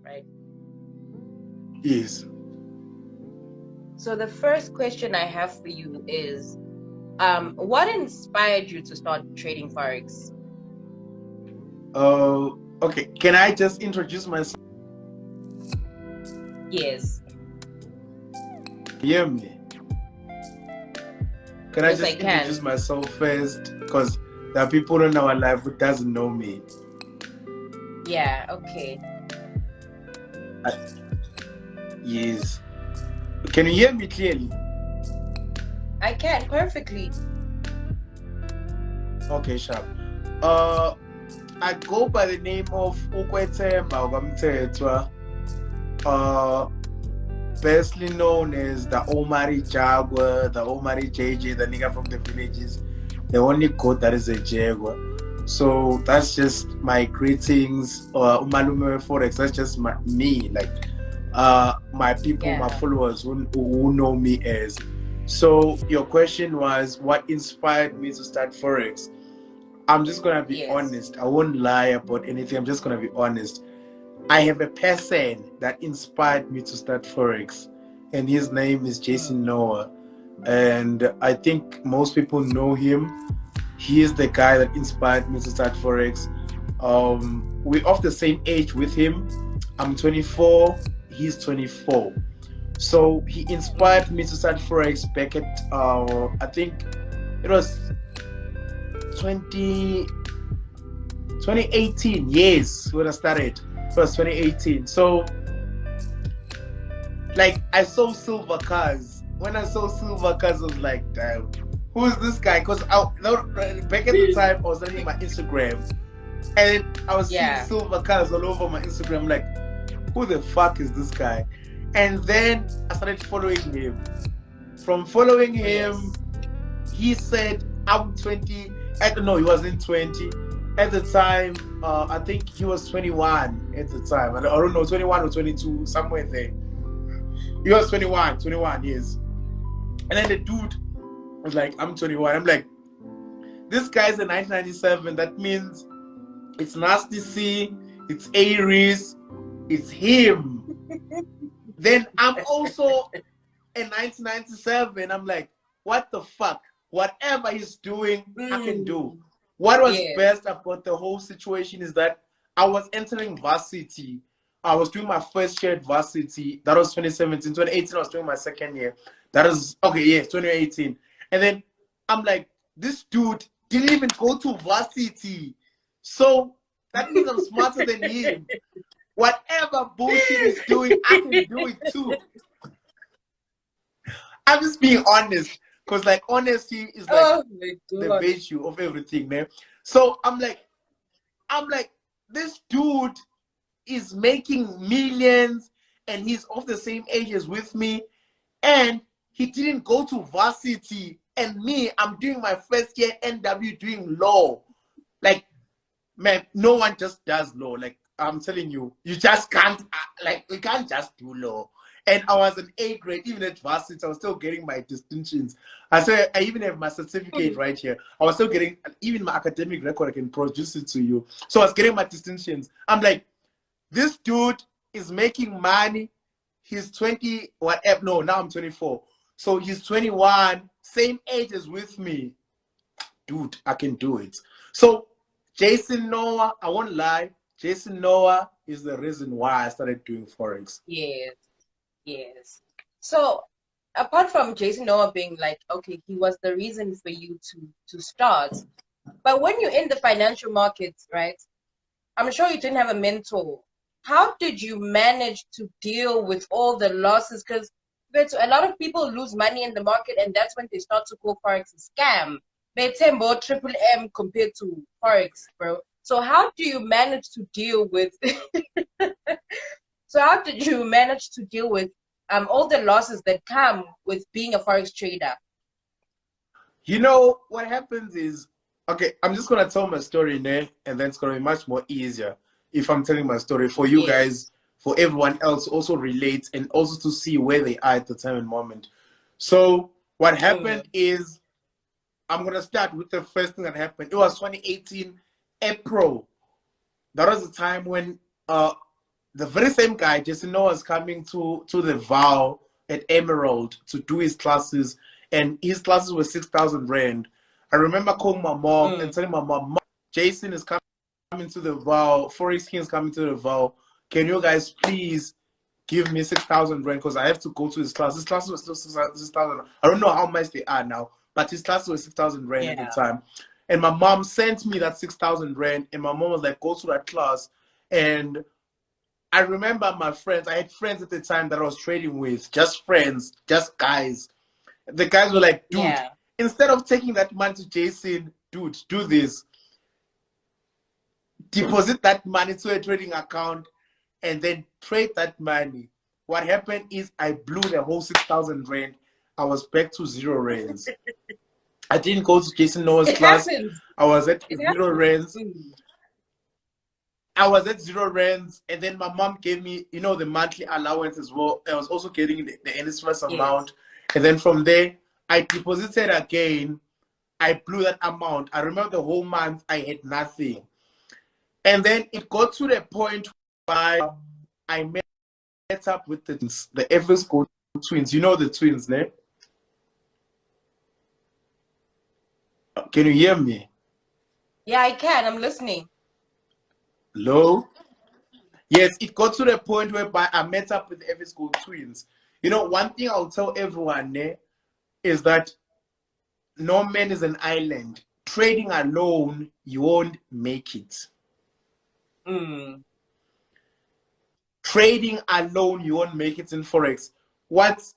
right? Yes. So the first question I have for you is, what inspired you to start trading Forex? Okay. Can I just introduce myself? Yes. Hear me? Can I Yes, I just introduce can. myself first? Because there are people in our life who doesn't know me. Yeah, okay. I, yes. Can you hear me clearly? I can perfectly. Okay, sharp. Uh, I go by the name of Ukwethemba Okamthethwa. Bestly known as the AlMighty Jaguar, the AlMighty JJ, the nigga from the villages, the only goat that is a Jaguar. So that's just my greetings. Umalume Forex, that's just me, like my people, my Yeah. followers who know me as. So your question was what inspired me to start Forex? I'm just gonna be Yes. honest. I won't lie about anything. I'm just gonna be honest. I have a person that inspired me to start Forex, and his name is Jason Mm. Noah. And I think most people know him. He is the guy that inspired me to start Forex. We're of the same age with him. I'm 24, he's 24. So he inspired me to start Forex back at, I think it was 20, 2018. Yes, when I started. It was 2018. So like I saw silver cars. When I saw silver cars, I was like, damn, who is this guy? Because back at the time I was running my Instagram and I was seeing Yeah. silver cars all over my Instagram. Like, who the fuck is this guy? And then I started following him. From following him, Yes. he said, I'm 20. I don't know, he wasn't 20. At the time, I think he was 21 at the time. I don't know, 21 or 22, somewhere there. He was 21 years. And then the dude was like, I'm 21. I'm like, this guy's a 1997. That means it's Nasty C, it's Aries, it's him. Then I'm also a 1997. I'm like, what the fuck? Whatever he's doing, I can do. Mm. What was Yes. best about the whole situation is that I was entering varsity. I was doing my first year at varsity. That was 2017. 2018, I was doing my second year. That is, okay, yes, 2018. And then I'm like, this dude didn't even go to varsity. So that means I'm smarter than him. Whatever bullshit he's doing, I can do it too. I'm just being honest. Because like honesty is like Oh my the God. virtue of everything, man. So I'm like, this dude is making millions and he's of the same age as with me and he didn't go to varsity and me, I'm doing my first year NW doing law. Like, man, no one just does law. Like, I'm telling you, you just can't, like, you can't just do law. And I was an A grade, even at varsity, I was still getting my distinctions. I said, I even have my certificate right here. I was still getting, even my academic record, I can produce it to you. So I was getting my distinctions. I'm like, this dude is making money. He's 20, whatever. No, now I'm 24. So he's 21, same age as with me. Dude, I can do it. So Jason Noah, I won't lie, Jason Noah is the reason why I started doing Forex. Yes. Yes. So apart from Jason Noah being like, okay, he was the reason for you to start. But when you're in the financial markets, right? I'm sure you didn't have a mentor. How did you manage to deal with all the losses? Because a lot of people lose money in the market, and that's when they start to call Forex a scam. They say more triple M compared to Forex, bro. So how do you manage to deal with? So how did you manage to deal with all the losses that come with being a Forex trader? You know what happens is, okay, I'm just gonna tell my story now, and then it's gonna be much more easier if I'm telling my story for you Yes. guys, for everyone else to also relate and also to see where they are at the time and moment. So what Mm. happened is, I'm gonna start with the first thing that happened. It was 2018 April. That was the time when the very same guy, Jason Noah, is coming to the Vow at Emerald to do his classes, and his classes were 6,000 rand. I remember calling my mom and telling my mom, Jason is coming to the Vow, Forex King is coming to the Vow. Can you guys please give me 6,000 rand because I have to go to his class. His classes were still 6,000. I don't know how much they are now, but his classes were 6,000 rand at the time. And my mom sent me that 6,000 rand, and my mom was like, go to that class. And I remember my friends, I had friends at the time that I was trading with, just friends, just guys. The guys were like, dude, instead of taking that money to Jason, dude, do this. Deposit that money to a trading account and then trade that money. What happened is I blew the whole 6,000 rand. I was back to 0 rands. I didn't go to Jason Noah's class. Happens. I was at 0 rands. I was at 0 rands, and then my mom gave me, you know, the monthly allowance as well. I was also getting the NSFAS amount. And then from there, I deposited again. I blew that amount. I remember the whole month I had nothing. And then it got to the point where I met up with the FS Go twins. You know the twins, ne? Can you hear me? Yeah, I can. I'm listening. Hello? Yes, it got to the point whereby I met up with the FS Go twins. You know, one thing I'll tell everyone ne, is that no man is an island. Trading alone, you won't make it. Trading alone, you won't make it in Forex. What's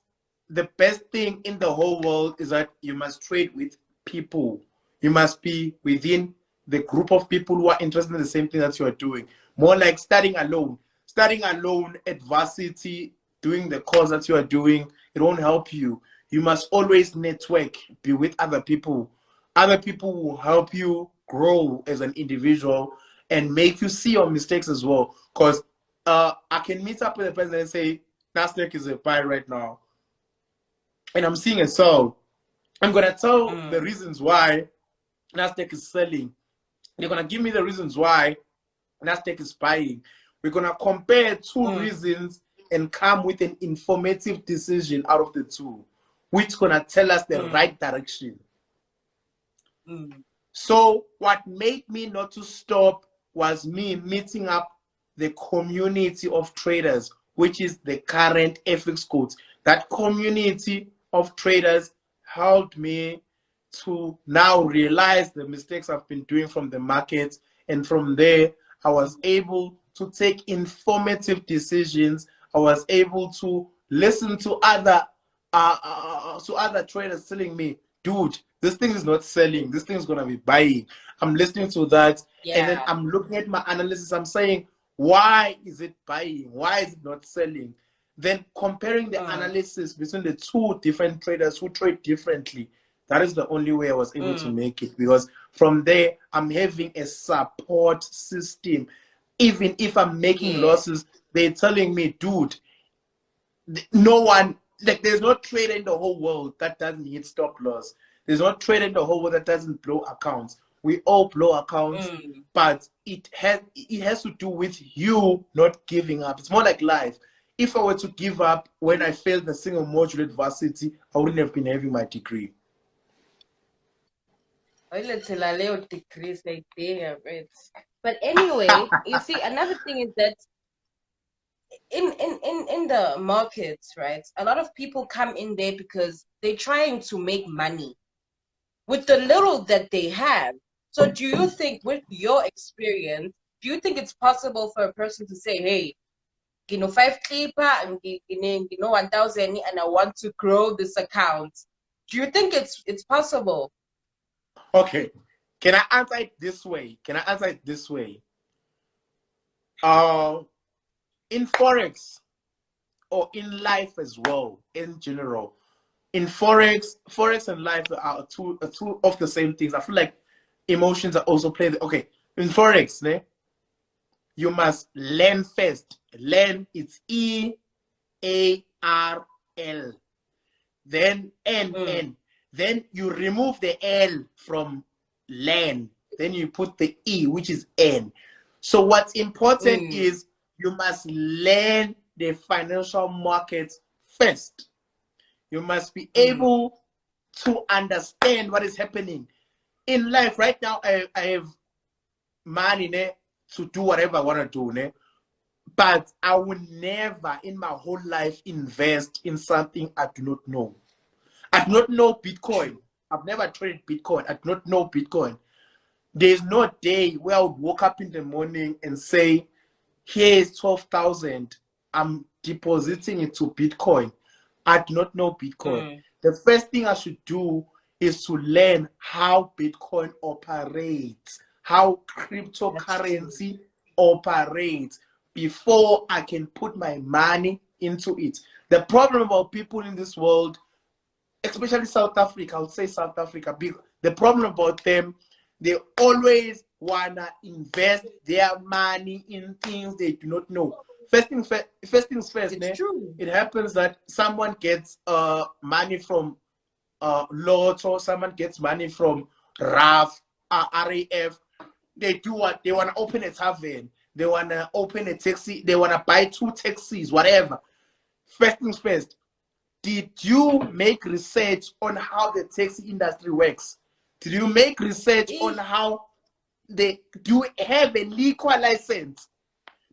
the best thing in the whole world is that you must trade with people. You must be within the group of people who are interested in the same thing that you are doing. More like studying alone. Studying alone at varsity, doing the course that you are doing, it won't help you. You must always network, be with other people. Other people will help you grow as an individual and make you see your mistakes as well. Because I can meet up with a person and say, Nasdaq is a buy right now. And I'm seeing a sell. I'm going to tell the reasons why Nasdaq is selling. They're going to give me the reasons why Nasdaq is buying. We're going to compare two reasons and come with an informative decision out of the two, which is going to tell us the right direction. So what made me not to stop was me meeting up the community of traders, which is the current FX codes. That community of traders helped me to now realize the mistakes I've been doing from the markets. And from there, I was able to take informative decisions. I was able to listen to other traders telling me, dude, this thing is not selling. This thing is going to be buying. I'm listening to that. And then I'm looking at my analysis. I'm saying, why is it buying? Why is it not selling? Then comparing the analysis between the two different traders who trade differently. That is the only way I was able to make it, because from there, I'm having a support system. Even if I'm making losses, they're telling me, dude, no one, like there's no trader in the whole world that doesn't hit stop loss. There's no trader in the whole world that doesn't blow accounts. We all blow accounts, but it has to do with you not giving up. It's more like life. If I were to give up when I failed the single module at varsity, I wouldn't have been having my degree. But anyway, you see, another thing is that in the markets, right, a lot of people come in there because they're trying to make money with the little that they have. So do you think, with your experience, do you think it's possible for a person to say, hey, 5 clipper and 1,000 and I want to grow this account? Do you think it's possible? Okay. Can I answer it this way? In Forex or in life as well, in general, in Forex and life are two of the same things. I feel like emotions are also played. Okay, in Forex, you must learn first. Learn, it's EARL. Then N. Then you remove the L from learn. Then you put the E, which is N. So what's important is you must learn the financial markets first. You must be able to understand what is happening in life. Right now, I have money to do whatever I want to do, but I will never in my whole life invest in something I do not know. I do not know Bitcoin. I've never traded Bitcoin. I do not know Bitcoin. There's no day where I would wake up in the morning and say, here's 12,000. I'm depositing it to Bitcoin. I do not know Bitcoin. The first thing I should do is to learn how Bitcoin operates, how cryptocurrency operates before I can put my money into it. The problem about people in this world, especially South Africa, I would say South Africa, the problem about them, they always wanna invest their money in things they do not know. First things first. It happens that someone gets money from Lotto, someone gets money from RAF, RAF. They do what? They want to open a tavern. They want to open a taxi. They want to buy 2 taxis, whatever. First things first. Did you make research on how the taxi industry works? Did you make research on how do you have a legal license?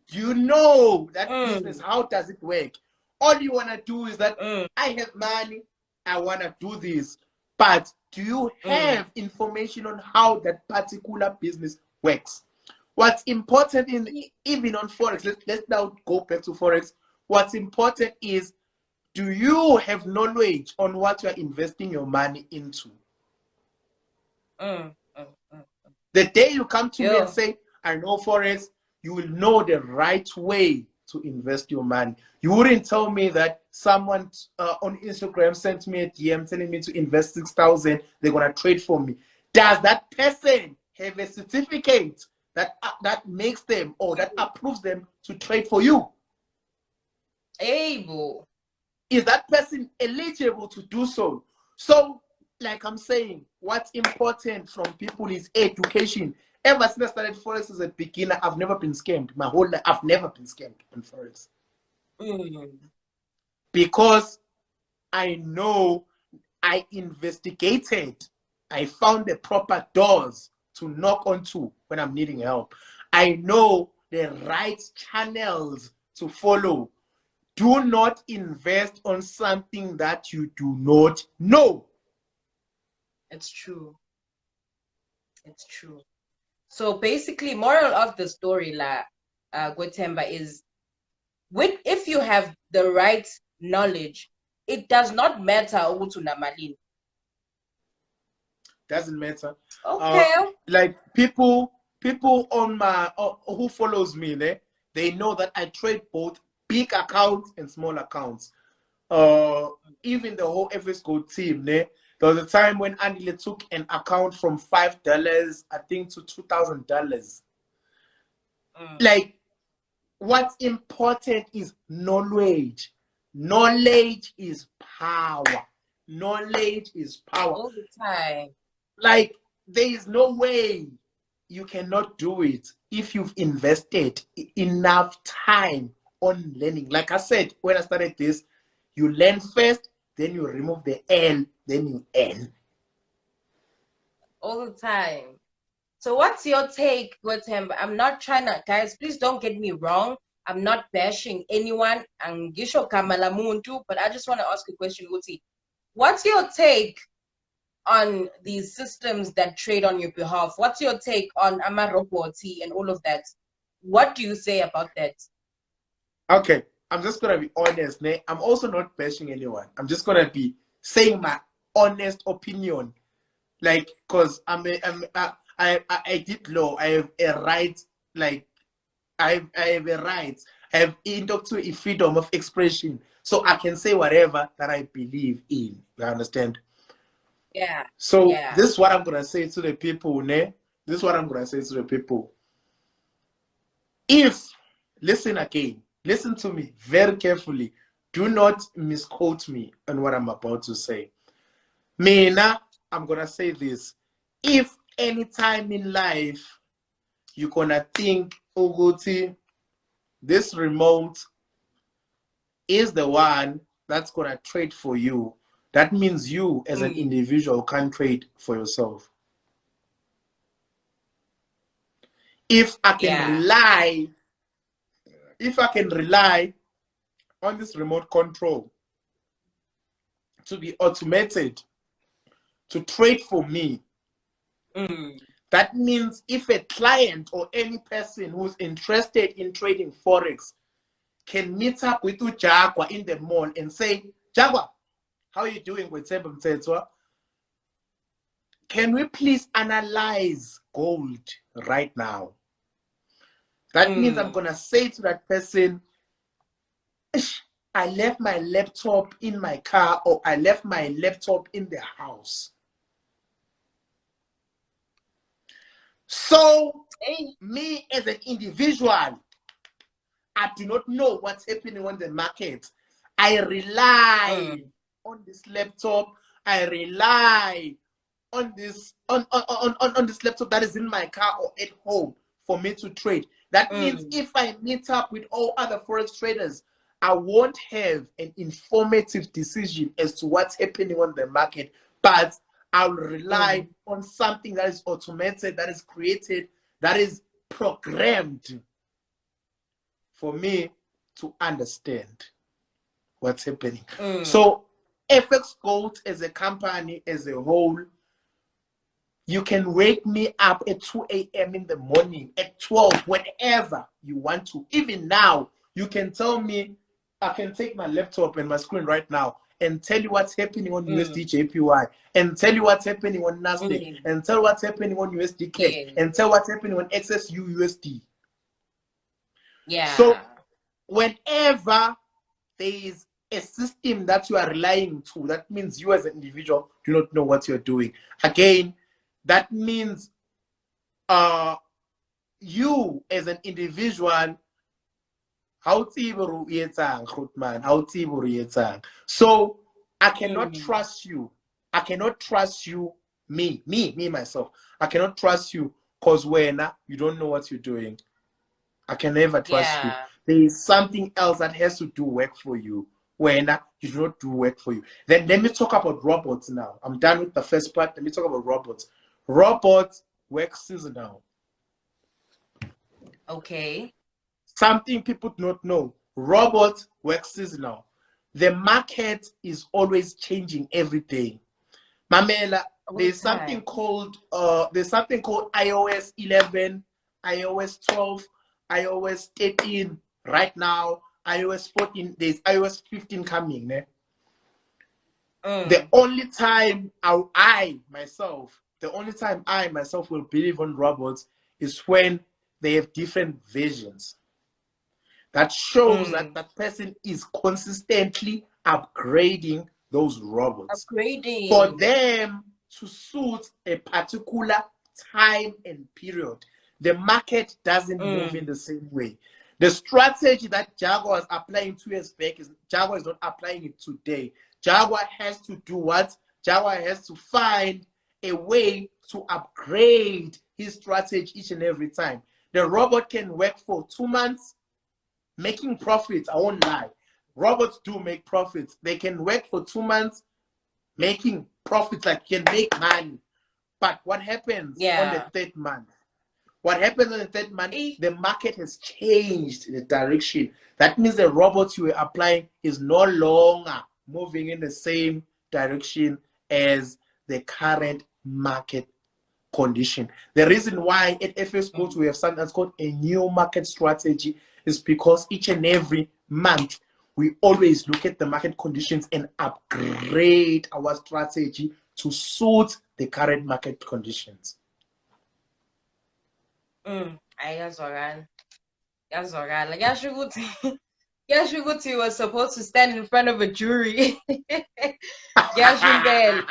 Do you know that business? How does it work? All you want to do is that I have money, I want to do this. But do you have information on how that particular business works? What's important even on Forex, let's now go back to Forex. What's important is, do you have knowledge on what you're investing your money into? The day you come to me and say, I know Forex, you will know the right way to invest your money. You wouldn't tell me that someone on Instagram sent me a DM telling me to invest 6,000, they're going to trade for me. Does that person have a certificate that makes them or that approves them to trade for you? Able. Is that person eligible to do so? So, like I'm saying, what's important from people is education. Ever since I started Forex as a beginner, I've never been scammed. My whole life, I've never been scammed on Forex. Because I know I investigated. I found the proper doors to knock onto when I'm needing help. I know the right channels to follow. Do not invest on something that you do not know. It's true. It's true. So basically, moral of the story, Gwetemba, is if you have the right knowledge, it does not matter malini. Doesn't matter. Okay. Like people on my who follows me, they know that I trade both big accounts and small accounts. Even the whole FSCO team, there was a time when Andile took an account from $5, I think, to $2,000. Like, what's important is knowledge. Knowledge is power. Knowledge is power. All the time. Like, there is no way you cannot do it if you've invested enough time on learning. Like I said, when I started this, you learn first, then you remove the L, then you N. All the time. So what's your take, Gwetemba? I'm not trying to, guys, please don't get me wrong. I'm not bashing anyone. But I just want to ask a question, Uti. What's your take on these systems that trade on your behalf? What's your take on Amaroboti and all of that? What do you say about that? Okay, I'm just gonna be honest. I'm also not bashing anyone. I'm just gonna be saying my honest opinion, like, cause I did law. I have a right. Like, I have a right. I have a freedom of expression, so I can say whatever that I believe in. You understand? Yeah. So this is what I'm gonna say to the people, This is what I'm gonna say to the people. Listen again. Listen to me very carefully. Do not misquote me on what I'm about to say. Mina, I'm gonna say this. If any time in life you're gonna think, Uguti, this remote is the one that's going to trade for you. That means you as an individual can't trade for yourself. If I can rely on this remote control to be automated to trade for me, that means if a client or any person who's interested in trading Forex can meet up with Jaguar in the mall and say, Jaguar, how are you doing with Themba Mthethwa? Can we please analyze gold right now? That means I'm going to say to that person, I left my laptop in my car, or I left my laptop in the house. So, me as an individual, I do not know what's happening on the market. I rely on this laptop. I rely on this this laptop that is in my car or at home for me to trade. That means if I meet up with all other Forex traders, I won't have an informative decision as to what's happening on the market, but I'll rely on something that is automated, that is created, that is programmed for me to understand what's happening. So FX Gold as a company, as a whole, you can wake me up at 2 a.m. in the morning, at 12, whenever you want to. Even now, you can tell me, I can take my laptop and my screen right now and tell you what's happening on USD JPY, and tell you what's happening on Nasdaq, and tell what's happening on USD Cash, and tell what's happening on XSU USD. So whenever there is a system that you are relying to, that means you as an individual do not know what you're doing. Again, that means you as an individual, so I cannot trust you. I cannot trust you, me myself. I cannot trust you because when you don't know what you're doing. I can never trust you. There is something else that has to do work for you when you do not do work for you. Then let me talk about robots now. I'm done with the first part. Let me talk about robots. Robots work seasonal. Okay. Something people do not know. Robots work seasonal. The market is always changing every day. Mamela, there's something called iOS 11, iOS 12, iOS 13 right now, iOS 14, there's iOS 15 coming. The only time I myself will believe on robots is when they have different versions. That shows that that person is consistently upgrading those robots. For them to suit a particular time and period. The market doesn't move in the same way. The strategy that Jaguar is applying 2 years back is Jaguar is not applying it today. Jaguar has to do what? Jaguar has to find a way to upgrade his strategy each and every time. The robot can work for 2 months, making profits. I won't lie. Robots do make profits. They can work for 2 months, making profits, like can make money. But what happens on the third month? What happens on the third month? The market has changed the direction. That means the robots you were applying is no longer moving in the same direction as the current market condition. The reason why at FX Gold we have something that's called a new market strategy is because each and every month we always look at the market conditions and upgrade our strategy to suit the current market conditions. Like Yashuguti was supposed to stand in front of a jury. Yashundel.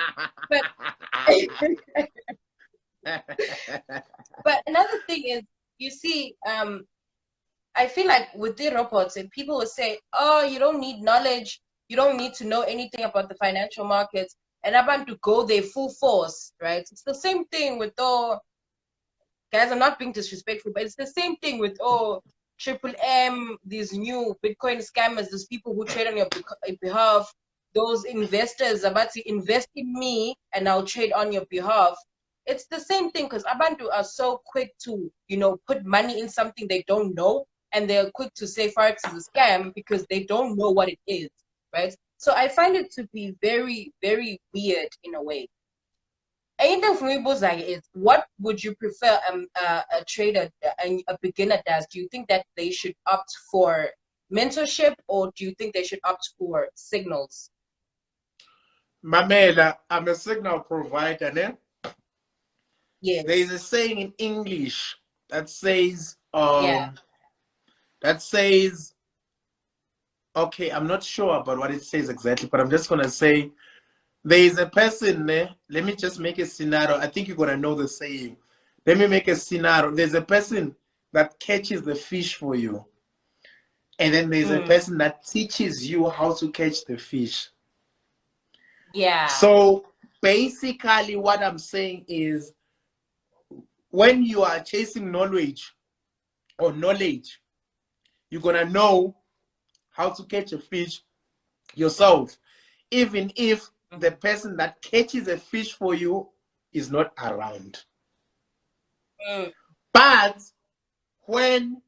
But another thing is, you see, I feel like with the robots, and people will say, oh, you don't need knowledge, you don't need to know anything about the financial markets, and I want to go there full force, right? It's the same thing with all, guys, I'm not being disrespectful, but it's the same thing with all Triple M, these new Bitcoin scammers, these people who trade on your behalf, those investors about to invest in me and I'll trade on your behalf. It's the same thing because Abantu are so quick to, put money in something they don't know, and they're quick to say Forex is a scam because they don't know what it is, right? So I find it to be very, very weird in a way. Anything for me, Bozai, is what would you prefer a trader, a beginner does? Do you think that they should opt for mentorship, or do you think they should opt for signals? Mamela, I'm a signal provider, ne? Yes. There is a saying in English that says, Yeah. Okay, I'm not sure about what it says exactly, but I'm just gonna say there is a person, let me just make a scenario. I think you're gonna know the saying. Let me make a scenario. There's a person that catches the fish for you, and then there's a person that teaches you how to catch the fish. Yeah. So basically what I'm saying is, when you are chasing knowledge, you're gonna know how to catch a fish yourself, even if the person that catches a fish for you is not around. But when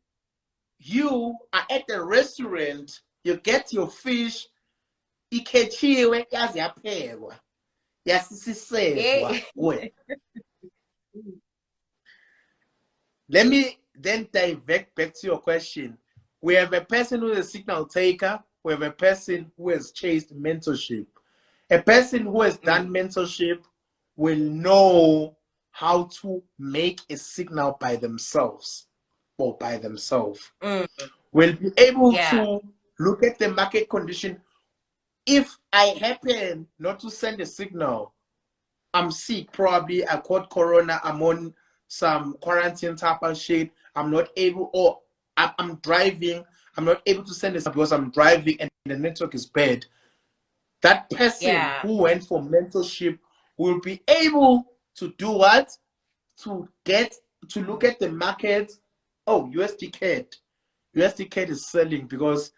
you are at the restaurant, you get your fish, ikhechiwe yaze yaphekwa, yasisisevwa. Let me then divert back to your question. We have a person who is a signal taker. We have a person who has chased mentorship. A person who has done mentorship will know how to make a signal by themselves or by themselves. Will be able to look at the market condition. If I happen not to send a signal, I'm sick, probably I caught corona, I'm on some quarantine type of shit, I'm not able, or I'm driving, I'm not able to send this because I'm driving and the network is bad. That person who went for mentorship will be able to do what? To look at the market. Oh, USD CAD. USD CAD is selling because,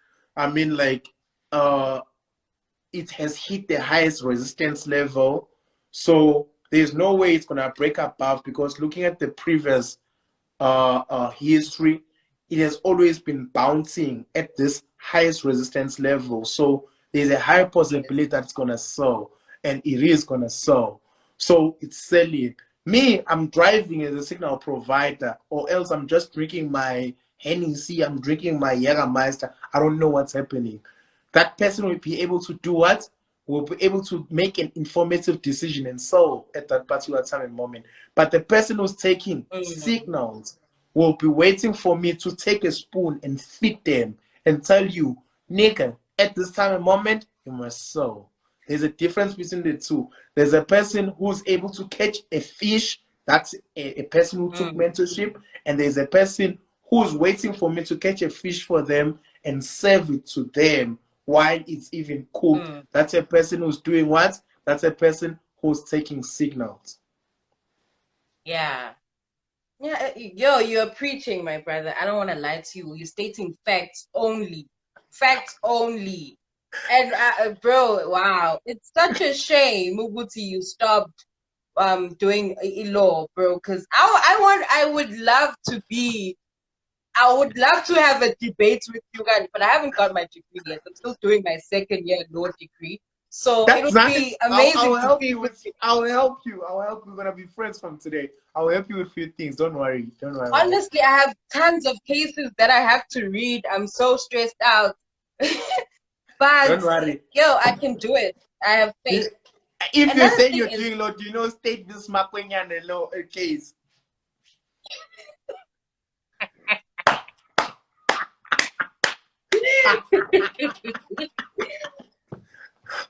it has hit the highest resistance level. So there's no way it's going to break above, because looking at the previous history, it has always been bouncing at this highest resistance level. So there's a high possibility that it's going to sell, and it is going to sell. So it's selling. Me, I'm driving as a signal provider, or else I'm just drinking my Hennessy, I'm drinking my Jägermeister. I don't know what's happening. That person will be able to do what? Will be able to make an informative decision and sell at that particular time and moment. But the person who's taking signals will be waiting for me to take a spoon and feed them and tell you, nigga, at this time and moment, you must sell. There's a difference between the two. There's a person who's able to catch a fish. That's a person who took mentorship. And there's a person who's waiting for me to catch a fish for them and serve it to them while it's even cooked. That's a person who's doing what? That's a person who's taking signals. Yeah. Yo, you're preaching, my brother. I don't want to lie to you. You're stating facts only. Facts only. And bro, wow. It's such a shame, Mubuti, you stopped doing law, bro. Because I would love to have a debate with you guys, but I haven't got my degree yet. I'm still doing my second year law degree. So That's it would nice. be amazing I'll to help see you with. I'll help you. We're gonna be friends from today. I'll help you with a few things. Don't worry. Honestly, I have tons of cases that I have to read. I'm so stressed out. But don't worry. Yo, I can do it. I have faith. If you Another say thing you're is, doing law, do you know state this Makwenyane law case?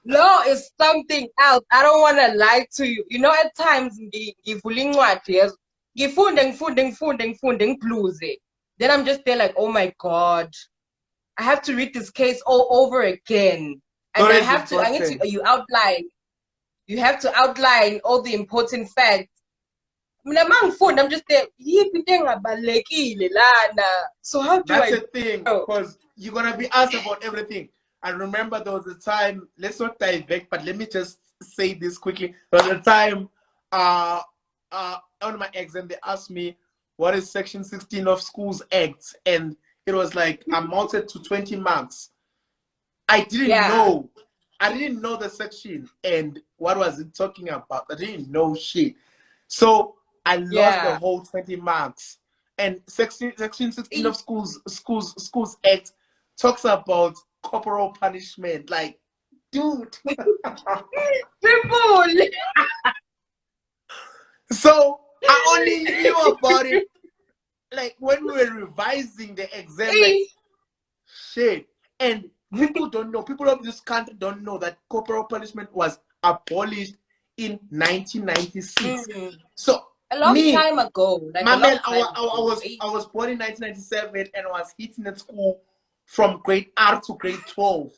law is something else. I don't want to lie to you. You know, at times, then I'm just there like, oh my God, I have to read this case all over again. And I need to, you have to outline all the important facts. I'm just there. So how do That's I the thing, know? because you're gonna be asked about everything. I remember there was a time, let's not dive back, but let me just say this quickly. There was a time on my exam they asked me what is section 16 of schools act, and it was like amounted to 20 marks. I didn't Yeah, know. I didn't know the section and what was it talking about. I didn't know shit. So I lost the yeah. whole 20 marks. And section 16 E- of schools act talks about corporal punishment. Like, dude. People. So I only knew about it like when we were revising the exam, like E- shit. And people don't know, people of this country don't know that corporal punishment was abolished in 1996. Mhm. So A long me, time ago, like a my man, long time ago. I was born in 1997 and I was hitting at school from grade R to grade 12.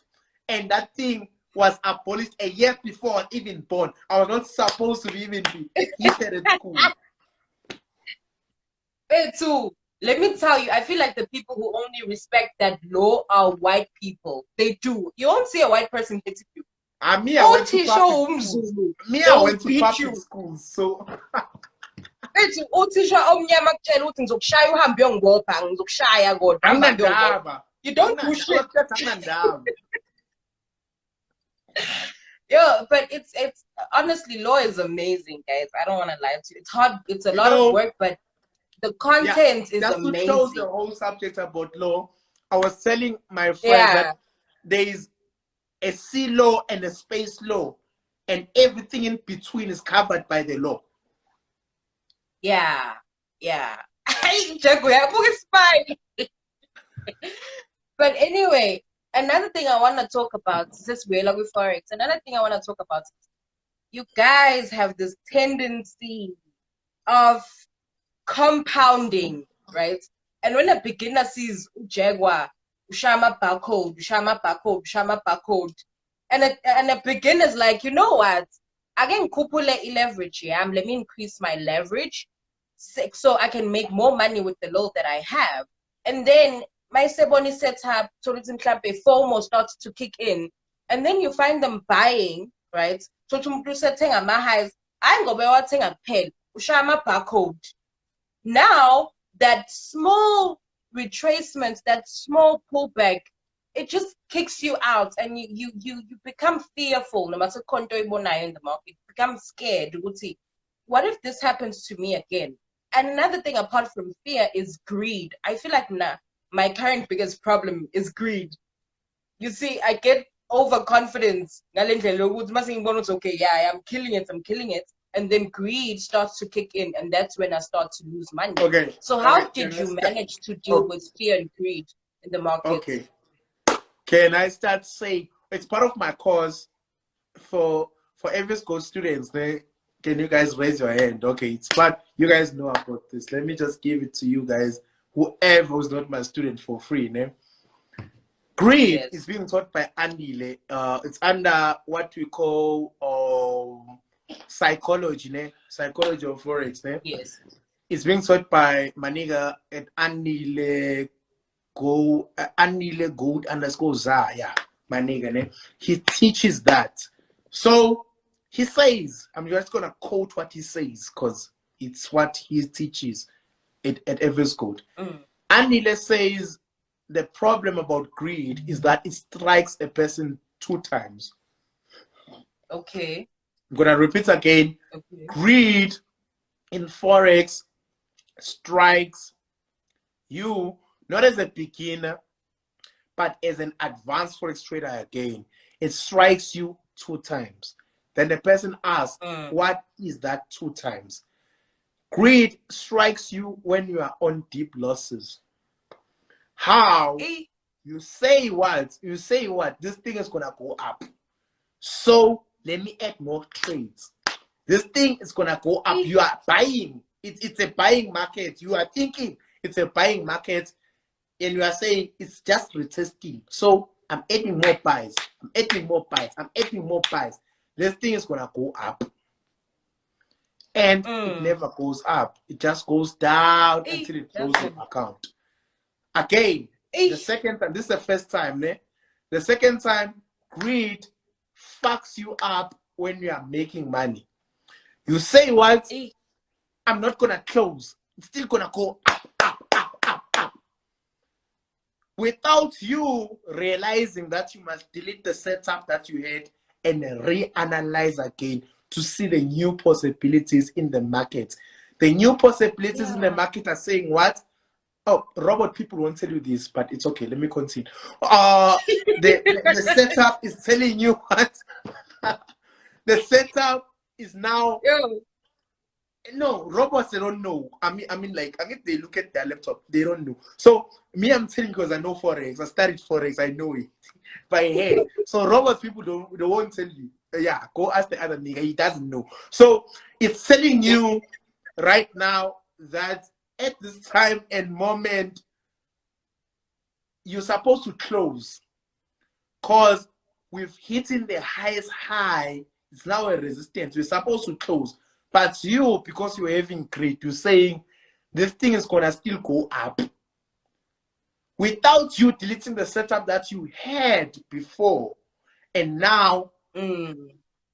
And that thing was abolished a year before I was even born. I was not supposed to even be hitted at school. Me too. Let me tell you, I feel like the people who only respect that law are white people. They do. You won't see a white person hitting you. And me, I went to Othisha public schools. umZulu, Me, they I will went to beat public you. schools. So Bethi uthisha omnyama kutshela ukuthi ngizokushaya uhambe uyongibopha, ngizokushaya kodwa hamba uyongibopha. anginandaba. You don't do shit. Anginandaba. Yeah, but it's honestly, law is amazing, guys. I don't want to lie to you. It's hard. It's a You lot of know, work, but the yeah, content is just to close the amazing. whole subject about law, I was telling my friends Yeah, that there is a sea law and a space law, and everything in between is covered by the law. yeah, yeah. Jaguar, book is fine. But anyway, another thing I want to talk about is this way with Forex. Another thing I want to talk about is you guys have this tendency of compounding, right? And when a beginner sees Jaguar, Ushama barcode, Ushama barcode, Ushama barcode, and a beginner's like, you know what? Again, kupule leverage, yeah. Let me increase my leverage so I can make more money with the load that I have. And then my Seboni setup, tourism club, FOMO starts to kick in. And then you find them buying, right? So to setting a mahais, I'm going to a pen, Ushama barcode. Now that small retracement, that small pullback, it just kicks you out, and you become fearful. No matter konto ibona in the market, you become scared. What if this happens to me again? And another thing apart from fear is greed. I feel like my current biggest problem is greed. You see, I get overconfidence. Okay, yeah, I'm killing it. And then greed starts to kick in, and that's when I start to lose money. Okay. So All how right. did you manage to deal with fear and greed in the markets? Okay. Can I start saying it's part of my course for every school students? Can you guys raise your hand? Okay, it's part. You guys know about this. Let me just give it to you guys. Whoever is not my student for free, ne? Greed Yes. is being taught by Andile. It's under what we call psychology, ne? Psychology of Forex, ne? Yes. It's being taught by Maniga at Andile Gold underscore Zaya, Maniga, ne? He teaches that. So he says, I'm just gonna quote what he says because it's what he teaches at every school. Andile says the problem about greed is that it strikes a person 2 times. Okay. I'm going to repeat again. Okay. Greed in Forex strikes you not as a beginner, but as an advanced Forex trader again. It strikes you 2 times. Then the person asks, what is that 2 times? Greed strikes you when you are on deep losses. How? You say what? This thing is gonna go up. So let me add more trades. This thing is gonna go up. You are buying. It's a buying market. You are thinking it's a buying market, and you are saying it's just retesting. So I'm adding more buys. I'm adding more buys. I'm adding more buys. This thing is gonna go up. and it never goes up. It just goes down until it blows your account. Again, the second time, this is the first time, ne? The second time, greed fucks you up when you are making money. You say what? I'm not gonna close. It's still gonna go up, up, up, up, up. Without you realizing that you must delete the setup that you had and reanalyze again to see the new possibilities in the market. The new possibilities in the market are saying what? Oh, Robert, people won't tell you this, but it's okay. Let me continue. The setup is telling you what? The setup is now. No, robots, they don't know. I mean, like, if they look at their laptop, they don't know. So me, I'm telling you because I know Forex. I studied Forex. I know it by head. So robots, people they won't tell you. Yeah, go ask the other nigga. He doesn't know. So it's telling you right now that at this time and moment, you're supposed to close because we've hitting the highest high. It's now a resistance. We're supposed to close. But you, because you're having greed, you're saying this thing is going to still go up. Without you deleting the setup that you had before. And now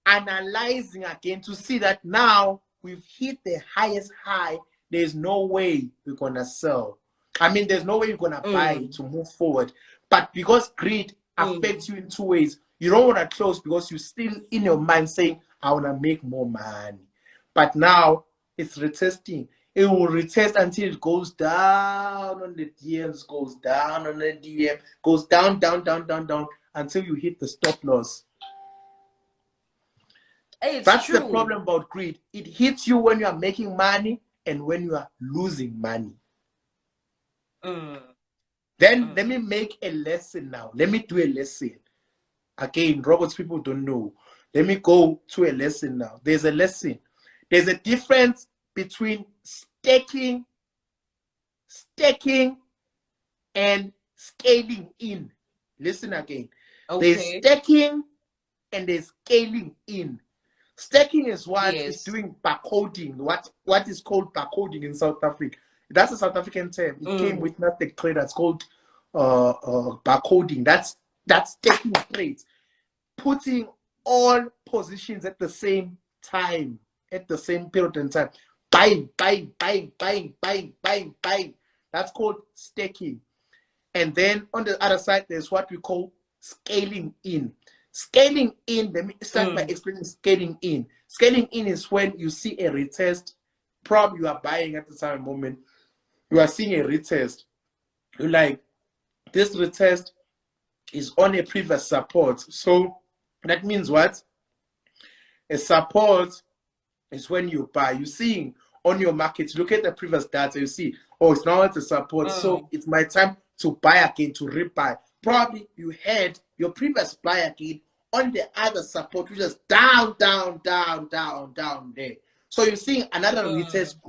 analyzing again to see that now we've hit the highest high. There's no way we're going to sell. I mean, there's no way you're going to buy to move forward. But because greed affects you in two ways, you don't want to close because you're still in your mind saying, I want to make more money. But now it's retesting. It will retest until it goes down on the DMs, goes down on the DM, goes down, down, down, down, down until you hit the stop loss. That's true. The problem about greed. It hits you when you are making money and when you are losing money. Then let me make a lesson now. Let me do a lesson. Again, robots people don't know. Let me go to a lesson now. There's a lesson. There's a difference between staking and scaling in. Listen again. Okay. There's staking and there's scaling in. Staking is what is doing barcoding, what is called barcoding in South Africa. That's a South African term. It came with the trade that's called barcoding. That's staking trades. Putting all positions at the same time, at the same period in time. Buying. That's called staking. And then on the other side, there's what we call scaling in. Scaling in, let me start by explaining scaling in. Scaling in is when you see a retest, probably you are buying at the same moment, you are seeing a retest. You're like, this retest is on a previous support. So that means what? A support is when you buy. You're seeing on your market, look at the previous data, you see, oh, it's now at the support. So it's my time to buy again, to rebuy. Probably you had your previous buy again on the other support, which is down there. So you're seeing another retest.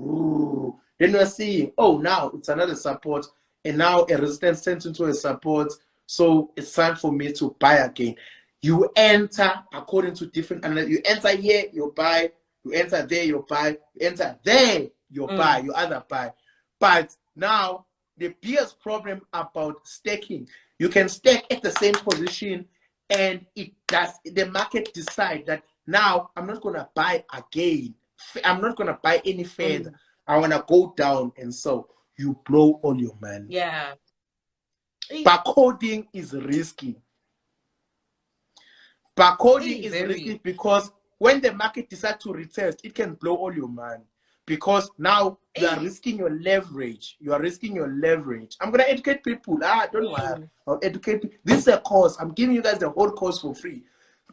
Then you're seeing, oh, now it's another support. And now a resistance turns into a support. So it's time for me to buy again. You enter according to different analysis. You enter here, you buy. You enter there, you buy. You enter there, you buy. You other buy. But now the biggest problem about staking, you can stake at the same position, and the market decide that now I'm not gonna buy again. I'm not gonna buy any further. I wanna go down, and so you blow all your money. Yeah. Barcoding is risky. Barcoding is risky because when the market decides to retest, it can blow all your money. Because now you are risking your leverage. You are risking your leverage. I'm gonna educate people. Don't worry. I'll educate people. This is a course. I'm giving you guys the whole course for free.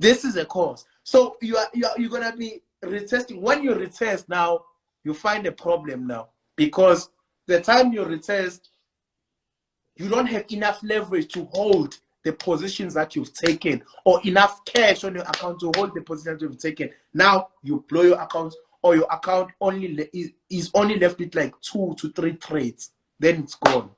This is a course. So you're gonna be retesting. When you retest now, you find a problem now. Because the time you retest, you don't have enough leverage to hold the positions that you've taken, or enough cash on your account to hold the positions you've taken. Now you blow your account, or your account is only left with like 2 to 3 trades. Then it's gone.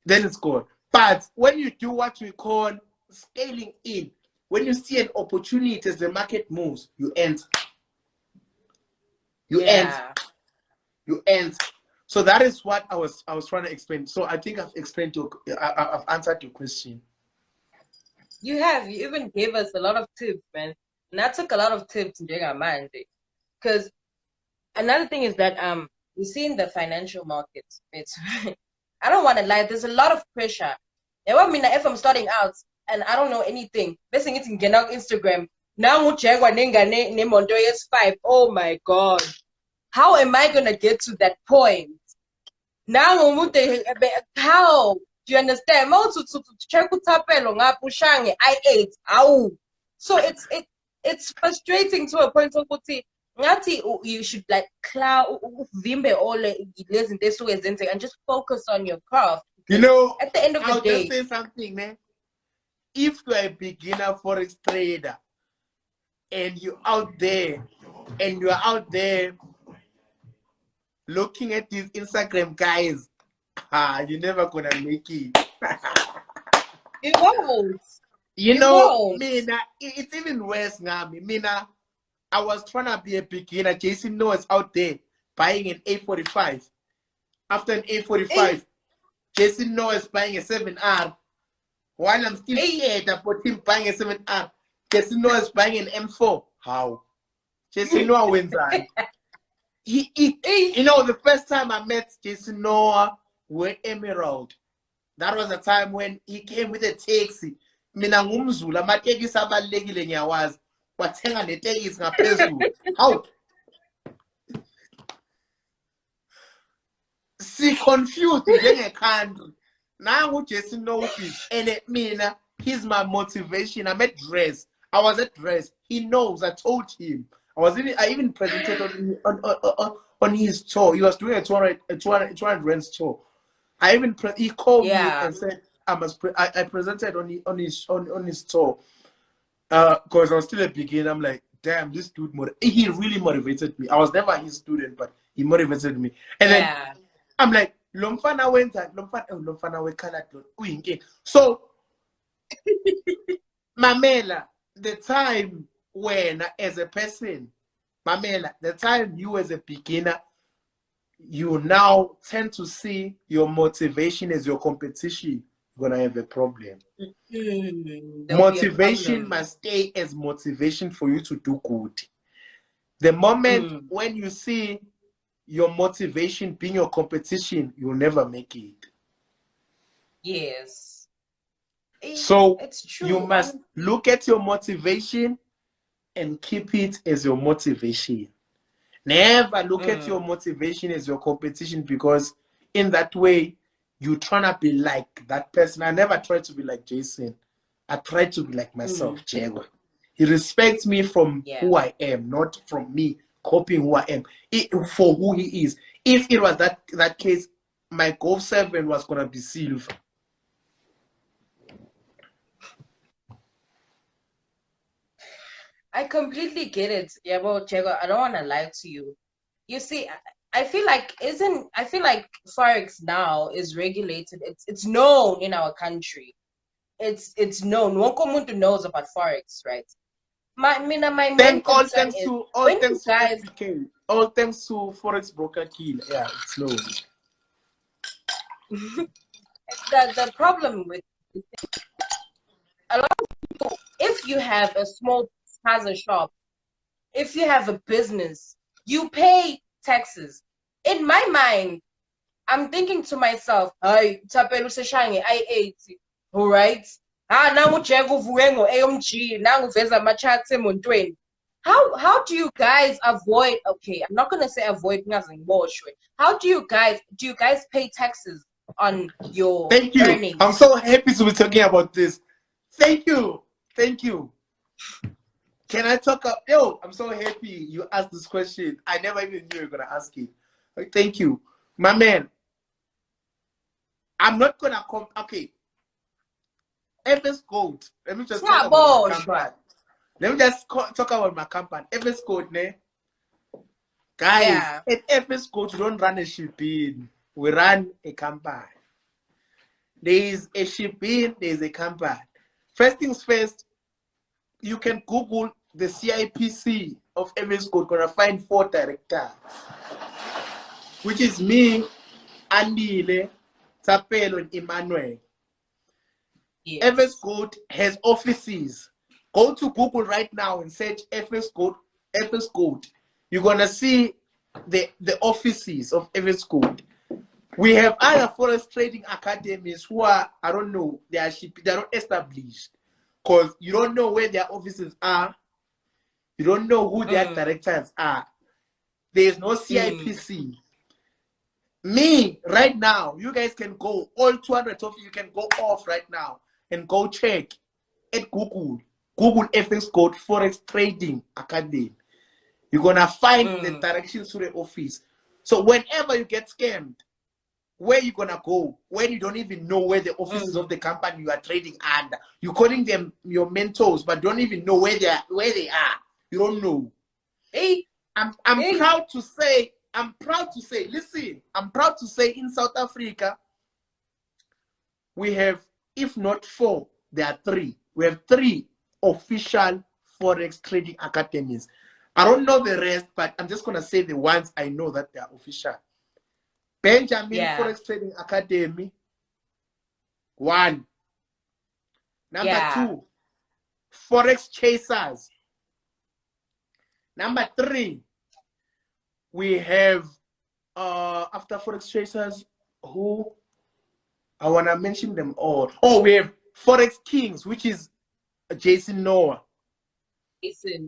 Then it's gone. But when you do what we call scaling in, when you see an opportunity as the market moves, you enter. You end. Yeah. You end. So that is what I was trying to explain. So I think I've explained I've answered your question. You have. You even gave us a lot of tips, man. And I took a lot of tips in our mind. Because another thing is that we see in the financial markets, it's I don't want to lie, there's a lot of pressure. I mean, if I'm starting out and I don't know anything, best thing is get on Instagram. Now Jaguar Nemondo is 5. Oh my god. How am I gonna get to that point? Now how do you understand? I ate. Ow. So it's frustrating to a point of ngathi you should like vimbe all lezi zinto esuke zenzeka and just focus on your craft. You know, At the end of the I'll day, just say something, man. If you're a beginner forex trader and you're out there looking at these Instagram guys, you're never gonna make it. it won't. You It know, won't. it's even worse now. I was trying to be a beginner. Jason Noah's out there buying an A45. After an A45, Jason Noah's buying a 7R. While I'm still scared about him buying a 7R, Jason Noah's buying an M4. How? Jason Noah wins that. You know, the first time I met Jason Noah with Emerald, that was a time when he came with a taxi. Mina ngumzulu amatekisi abalekile ngiyawazi wathenga netekisi ngaphezulu. How? See, confused njengecountry. Now Jason Noah and mina, he's my motivation. I'm at dress. I was at dress. He knows. I told him. I even presented on his tour. He was doing a 200 rands tour. He called me and said I presented on his tour. Because I was still a beginner. I'm like, damn, this dude he really motivated me. I was never his student, but he motivated me. And then I'm like, Lomfana went that Lomfana we cannot do. So Mamela, the time when as a person, Mamela, the time you as a beginner, you now tend to see your motivation as your competition, you're gonna have a problem. Motivation must stay as motivation for you to do good. The moment when you see your motivation being your competition, you'll never make it. Yes. So you must look at your motivation and keep it as your motivation. Never look at your motivation as your competition, because in that way, you're trying to be like that person. I never tried to be like Jason. I tried to be like myself, Jaguar. He respects me from who I am, not from me copying who I am, for who he is. If it was that case, my Golf 7 was going to be silver. I completely get it. Yeah, well, Jaguar, I don't want to lie to you. You see, I feel like Forex now is regulated. It's known in our country. It's known. Wonko muntu knows about Forex, right? My main concern is when you guys FBK, all thanks to Forex Broker Kill. Yeah, it's known. the problem with a lot of people, if you have a small spaza shop, if you have a business, you pay taxes. In my mind, I'm thinking to myself, "Hey, tapelu seshange I-80, all right? Nangu Jaguar uvuke ngo-AMG, nangu veza ama-charts emontweni." How do you guys avoid? Okay, I'm not gonna say avoid ngazengiboshwe. How do you guys pay taxes on your earnings? I'm so happy to be talking about this. Thank you. Can I talk up? Yo, I'm so happy you asked this question. I never even knew you were gonna ask it. Thank you, my man. I'm not gonna come. Okay, FS Code. Let me just talk about my company. Let me just talk about my company. FS Code, ne? Guys, at FS Code, we don't run a shipping. We run a company. There is a shipping, there is a company. First things first, you can Google the CIPC of FX Code gonna find 4 directors, which is me, Andile, Tapelo, and Emmanuel. Yes. FX Code has offices. Go to Google right now and search FX Code. FX Code. You're gonna see the offices of FX Code. We have other forex trading academies who are, I don't know, they're not established, because you don't know where their offices are. You don't know who their directors are. There's no CIPC. Me, right now, you guys can go, all 200 of you can go off right now and go check at Google FX Code Forex Trading Academy. You're going to find the directions to the office. So whenever you get scammed, where you going to go when you don't even know where the offices of the company you are trading under? You're calling them your mentors, but don't even know where they are. You don't know. Hey. I'm proud to say, listen, I'm proud to say in South Africa, we have, if not 4, there are 3. We have 3 official Forex trading academies. I don't know the rest, but I'm just going to say the ones I know that they are official. Benjamin Forex Trading Academy, 1. Number 2, Forex Chasers. Number 3, we have, after Forex Chasers, who? I want to mention them all. Oh, we have Forex Kings, which is Jason Noah.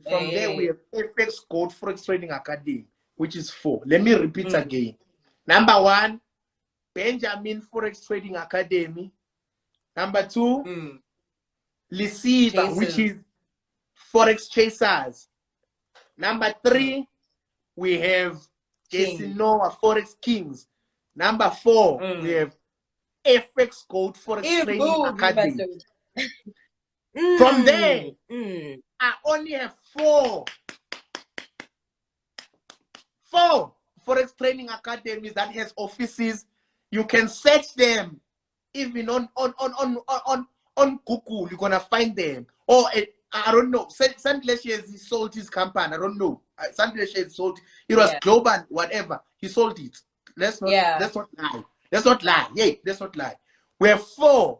From there, we have FX Code Forex Trading Academy, which is 4. Let me repeat again. Number 1, Benjamin Forex Trading Academy. Number 2, Lisiva, which is Forex Chasers. Number 3, we have Jason Noah Forex Kings. Number 4, we have FX Code Forex Trading Academy. From there, I only have 4 Forex Training Academies that has offices. You can search them even on Google. You're gonna find them. Or I don't know. Sandler he sold his company. I don't know. Sandler sold. It was global, whatever. He sold it. Let's not lie. Let's not lie. Yeah, let's not lie. We have 4.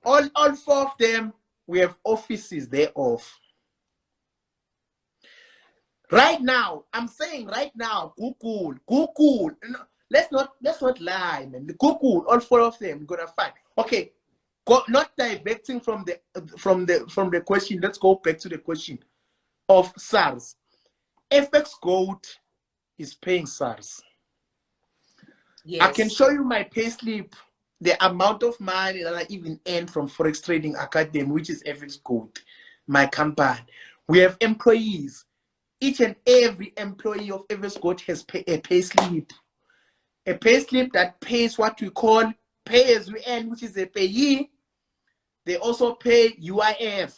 All 4 of them, we have offices thereof. Right now, I'm saying right now, Google. No, let's not lie, man. Google, all 4 of them, you're gonna find. Okay, not diverting from the question. Let's go back to the question of SARS. FX Gold is paying SARS. Yes. I can show you my payslip, the amount of money that I even earn from Forex Trading Academy, which is FX Gold, my company. We have employees. Each and every employee of FX Gold has a payslip. A payslip that pays what we call pay as we earn, which is a payee. They also pay UIF.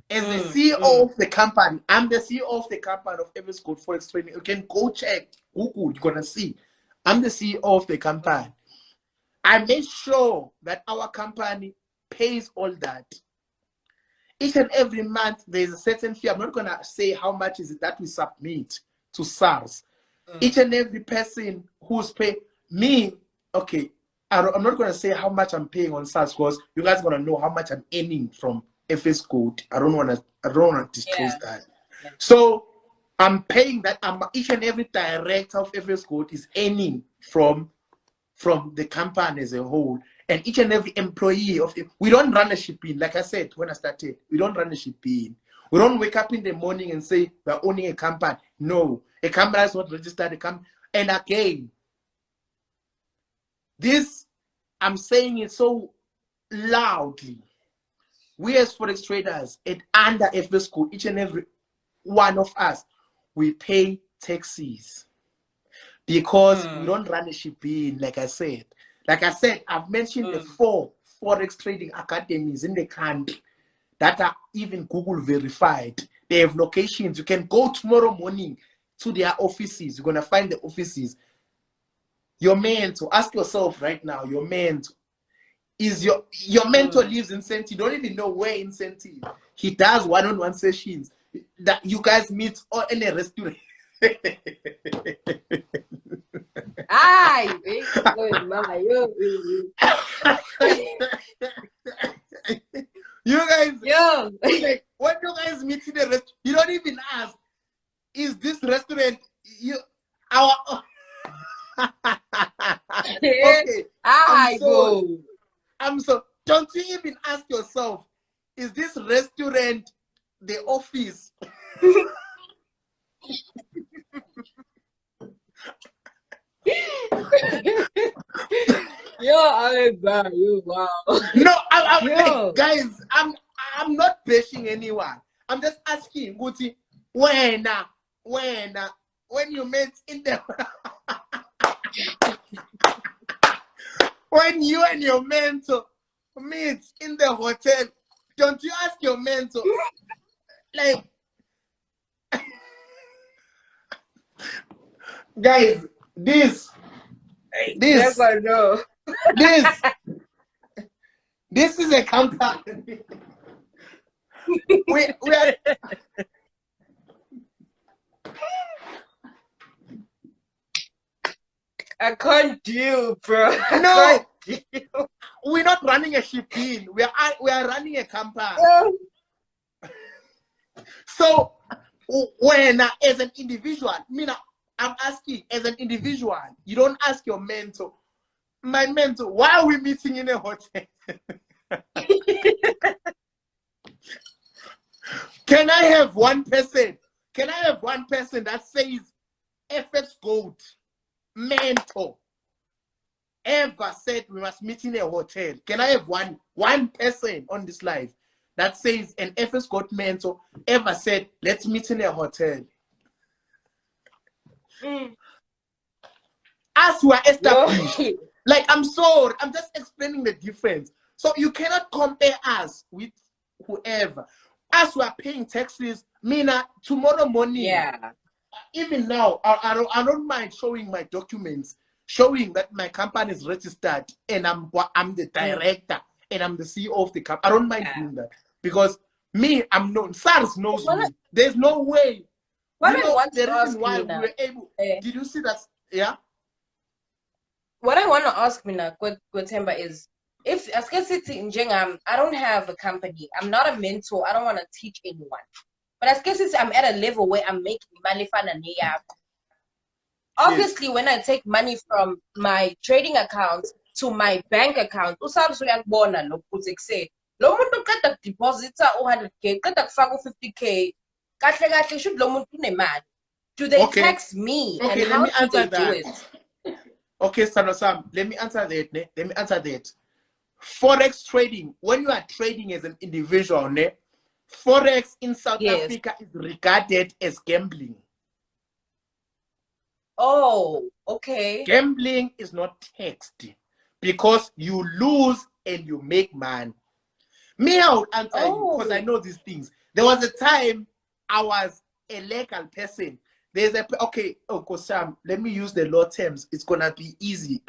As the CEO of the company, I'm the CEO of the company of FX Gold Forex Trading. You can go check Google, you're gonna see. I'm the CEO of the company. I make sure that our company pays all that. Each and every month, there's a certain fee. I'm not going to say how much is it that we submit to SARS. Each and every person who's paying me, okay, I'm not going to say how much I'm paying on SARS because you guys are going to know how much I'm earning from FS Code. I don't want to disclose that. Yeah. So I'm paying that. Each and every director of FS Code is earning from the company as a whole. And each and every employee of it, we don't run a shipping. Like I said when I started, we don't run a shipping. We don't wake up in the morning and say we're owning a company. No, a company is not registered. And again, this, I'm saying it so loudly. We as Forex traders and under FS Code, each and every one of us, we pay taxes because we don't run a shipping. Like I said, I've mentioned the 4 Forex trading academies in the country that are even Google verified. They have locations. You can go tomorrow morning to their offices. You're going to find the offices. You're meant to ask yourself right now, you're meant to, is your mentor lives in Senti. You don't even know where in Senti. He does one-on-one sessions that you guys meet or in a restaurant. Aye, you guys, yo. like, when you guys meet in a restaurant, you don't even ask, is this restaurant our okay? I go. So don't you even ask yourself, is this restaurant the office? Yo, wow. No, I'm Yo. like, guys, I'm not bashing anyone. I'm just asking, Guti, when you met in the when you and your mentor meet in the hotel, don't you ask your mentor, like, guys, this No. this is a company. we are I can't deal, bro. no, we're not running a shipping. We are running a company. So when as an individual, I'm asking as an individual, you don't ask your mentor. My mentor, why are we meeting in a hotel? Can I have one person? Can I have one person that says FX Gold mentor ever said we must meet in a hotel? Can I have one person on this live that says an FX Gold mentor ever said let's meet in a hotel? As we are established, like, I'm sorry, I'm just explaining the difference. So you cannot compare us with whoever. As we are paying taxes, Mina, tomorrow morning, even now, I don't mind showing my documents, showing that my company is registered and I'm the director and I'm the CEO of the company. I don't mind doing that because I'm known. SARS knows me. There's no way. The reason why we were able. Did you see that? Yeah. What I want to ask Mina Kwetemba is, if I don't have a company, I'm not a mentor, I don't want to teach anyone. But I'm at a level where I'm making money for obviously, when I take money from my trading account to my bank account, usabs uyakubona lokhu say lo muntu uqeda deposita 100k, uqeda kufaka 50k, kahle kahle should lo muntu unemali. Do they tax me? Okay, and how do they do it? Okay, Sam, let me answer that. Forex trading, when you are trading as an individual, Forex in South Africa is regarded as gambling. Oh, okay. Gambling is not taxed because you lose and you make money. Me, I would answer you because I know these things. There was a time I was a legal person. Sam, let me use the law terms. It's gonna be easy.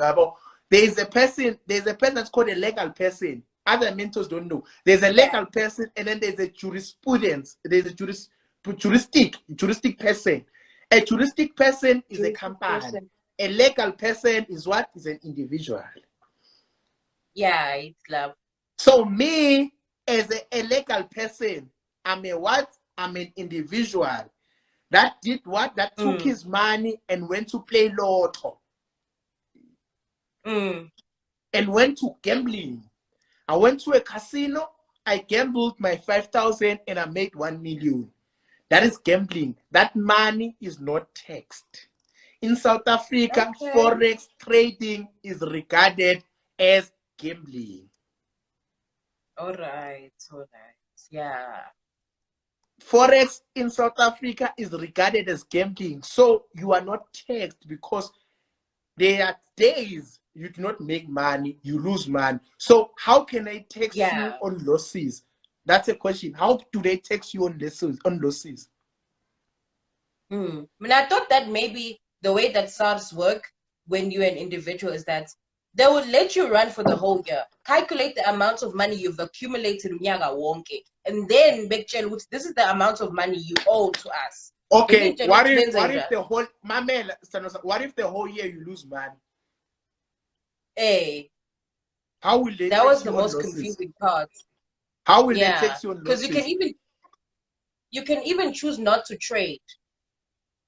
There's a person that's called a legal person. Other mentors don't know. There's a legal person, and then there's a jurisprudence. There's a juristic person. A juristic person is a company. A legal person is what? Is an individual. Yeah, it's love. So me, as a legal person, I'm a what? I'm an individual. That did what? That took his money and went to play lotto. And went to gambling. I went to a casino, I gambled my 5,000 and I made 1 million. That is gambling. That money is not taxed. In South Africa, Forex trading is regarded as gambling. All right. Yeah. Forex in South Africa is regarded as gambling. So you are not taxed because there are days you do not make money, you lose money. So how can I tax you on losses? That's a question. How do they tax you on losses? I mean, I thought that maybe the way that SARS work when you're an individual is that They would let you run for the whole year. Calculate the amount of money you've accumulated unyaka wonke, and then this is the amount of money you owe to us. Okay, what if the whole what if the whole year you lose money? Hey, how will they that was tax the you on most losses? confusing part. How will they tax you on losses? Because you can even choose not to trade.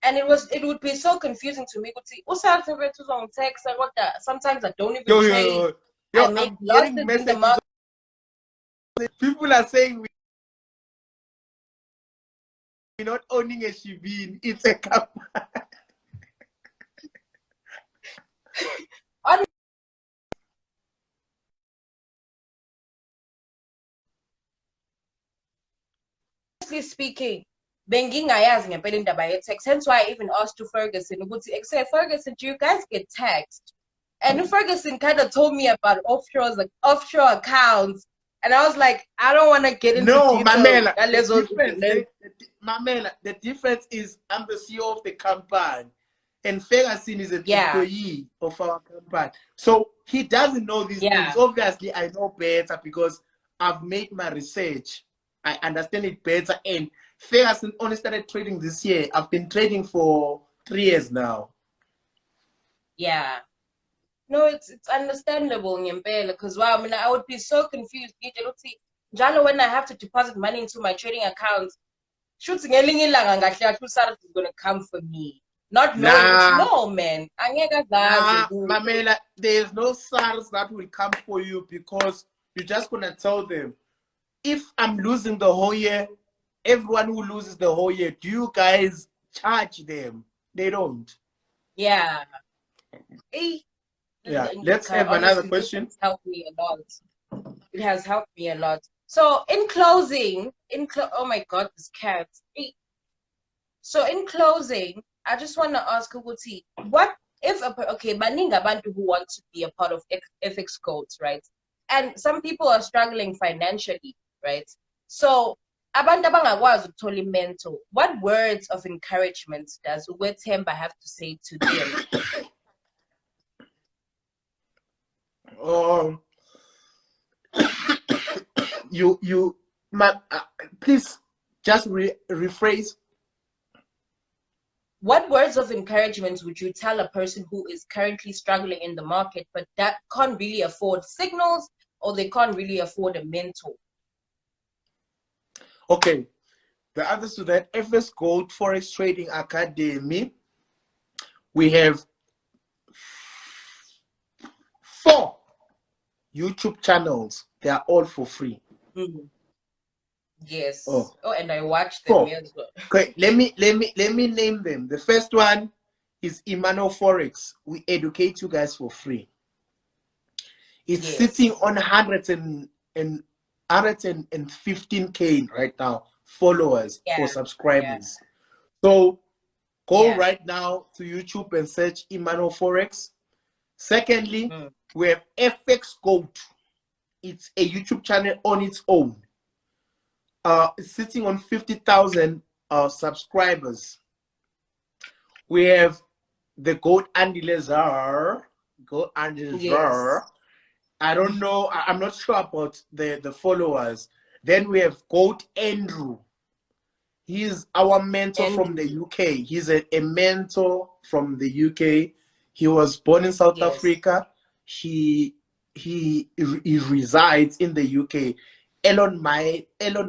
And it would be so confusing to me. Sometimes I don't even trade. I make I'm losses getting in the messages. market. People are saying we're not owning a Shibin, it's a company. Honestly speaking, bengingayazi ngempela indaba ye-tax. Hence why I even asked to Ferguson, say, Ferguson, do you guys get taxed? And Ferguson kind of told me about offshore accounts. And I was like, I don't want to get into No, details. Mamela, the difference is I'm the CEO of the company. And Ferguson is an employee of our company. So he doesn't know these things. Obviously, I know better because I've made my research. I understand it better. And Ferguson only started trading this year. I've been trading for 3 years now. Yeah. No, it's understandable, Nyempela, because wow, I mean, I would be so confused. Jalo, when I have to deposit money into my trading account, shooting is going to come for me. Not knowing, no, man. Mamela, there's no SARS that will come for you because you're just going to tell them, if I'm losing the whole year, everyone who loses the whole year, do you guys charge them? They don't. Yeah. Hey. Yeah. Let's have another question. This has helped me a lot. It has helped me a lot. So in closing, oh my God, this cat. Hey. So in closing, I just want to ask Kukuti, what if baninga abantu who want to be a part of FX codes, right? And some people are struggling financially, right? So abantu abangakwazi ukuthola imento, what words of encouragement does Uwetemba have to say to them? Please just rephrase. What words of encouragement would you tell a person who is currently struggling in the market, but that can't really afford signals or they can't really afford a mentor? Okay, the answers to that, FS Gold Forex Trading Academy, we have 4 YouTube channels. They are all for free. Mm-hmm. Yes. Oh, and I watched them as well. Okay, let me name them. The first one is Emmanuel Forex. We educate you guys for free. It's sitting on 115K right now, followers or subscribers. So go right now to YouTube and search Emmanuel Forex. Secondly, we have FX Gold. It's a YouTube channel on its own. It's sitting on 50,000 subscribers. We have the Gold Andy Lazar. I don't know. I'm not sure about the followers. Then we have Gold Andrew. He's our mentor from the UK. He's a mentor from the UK. He was born in South Africa. He resides in the UK. Elon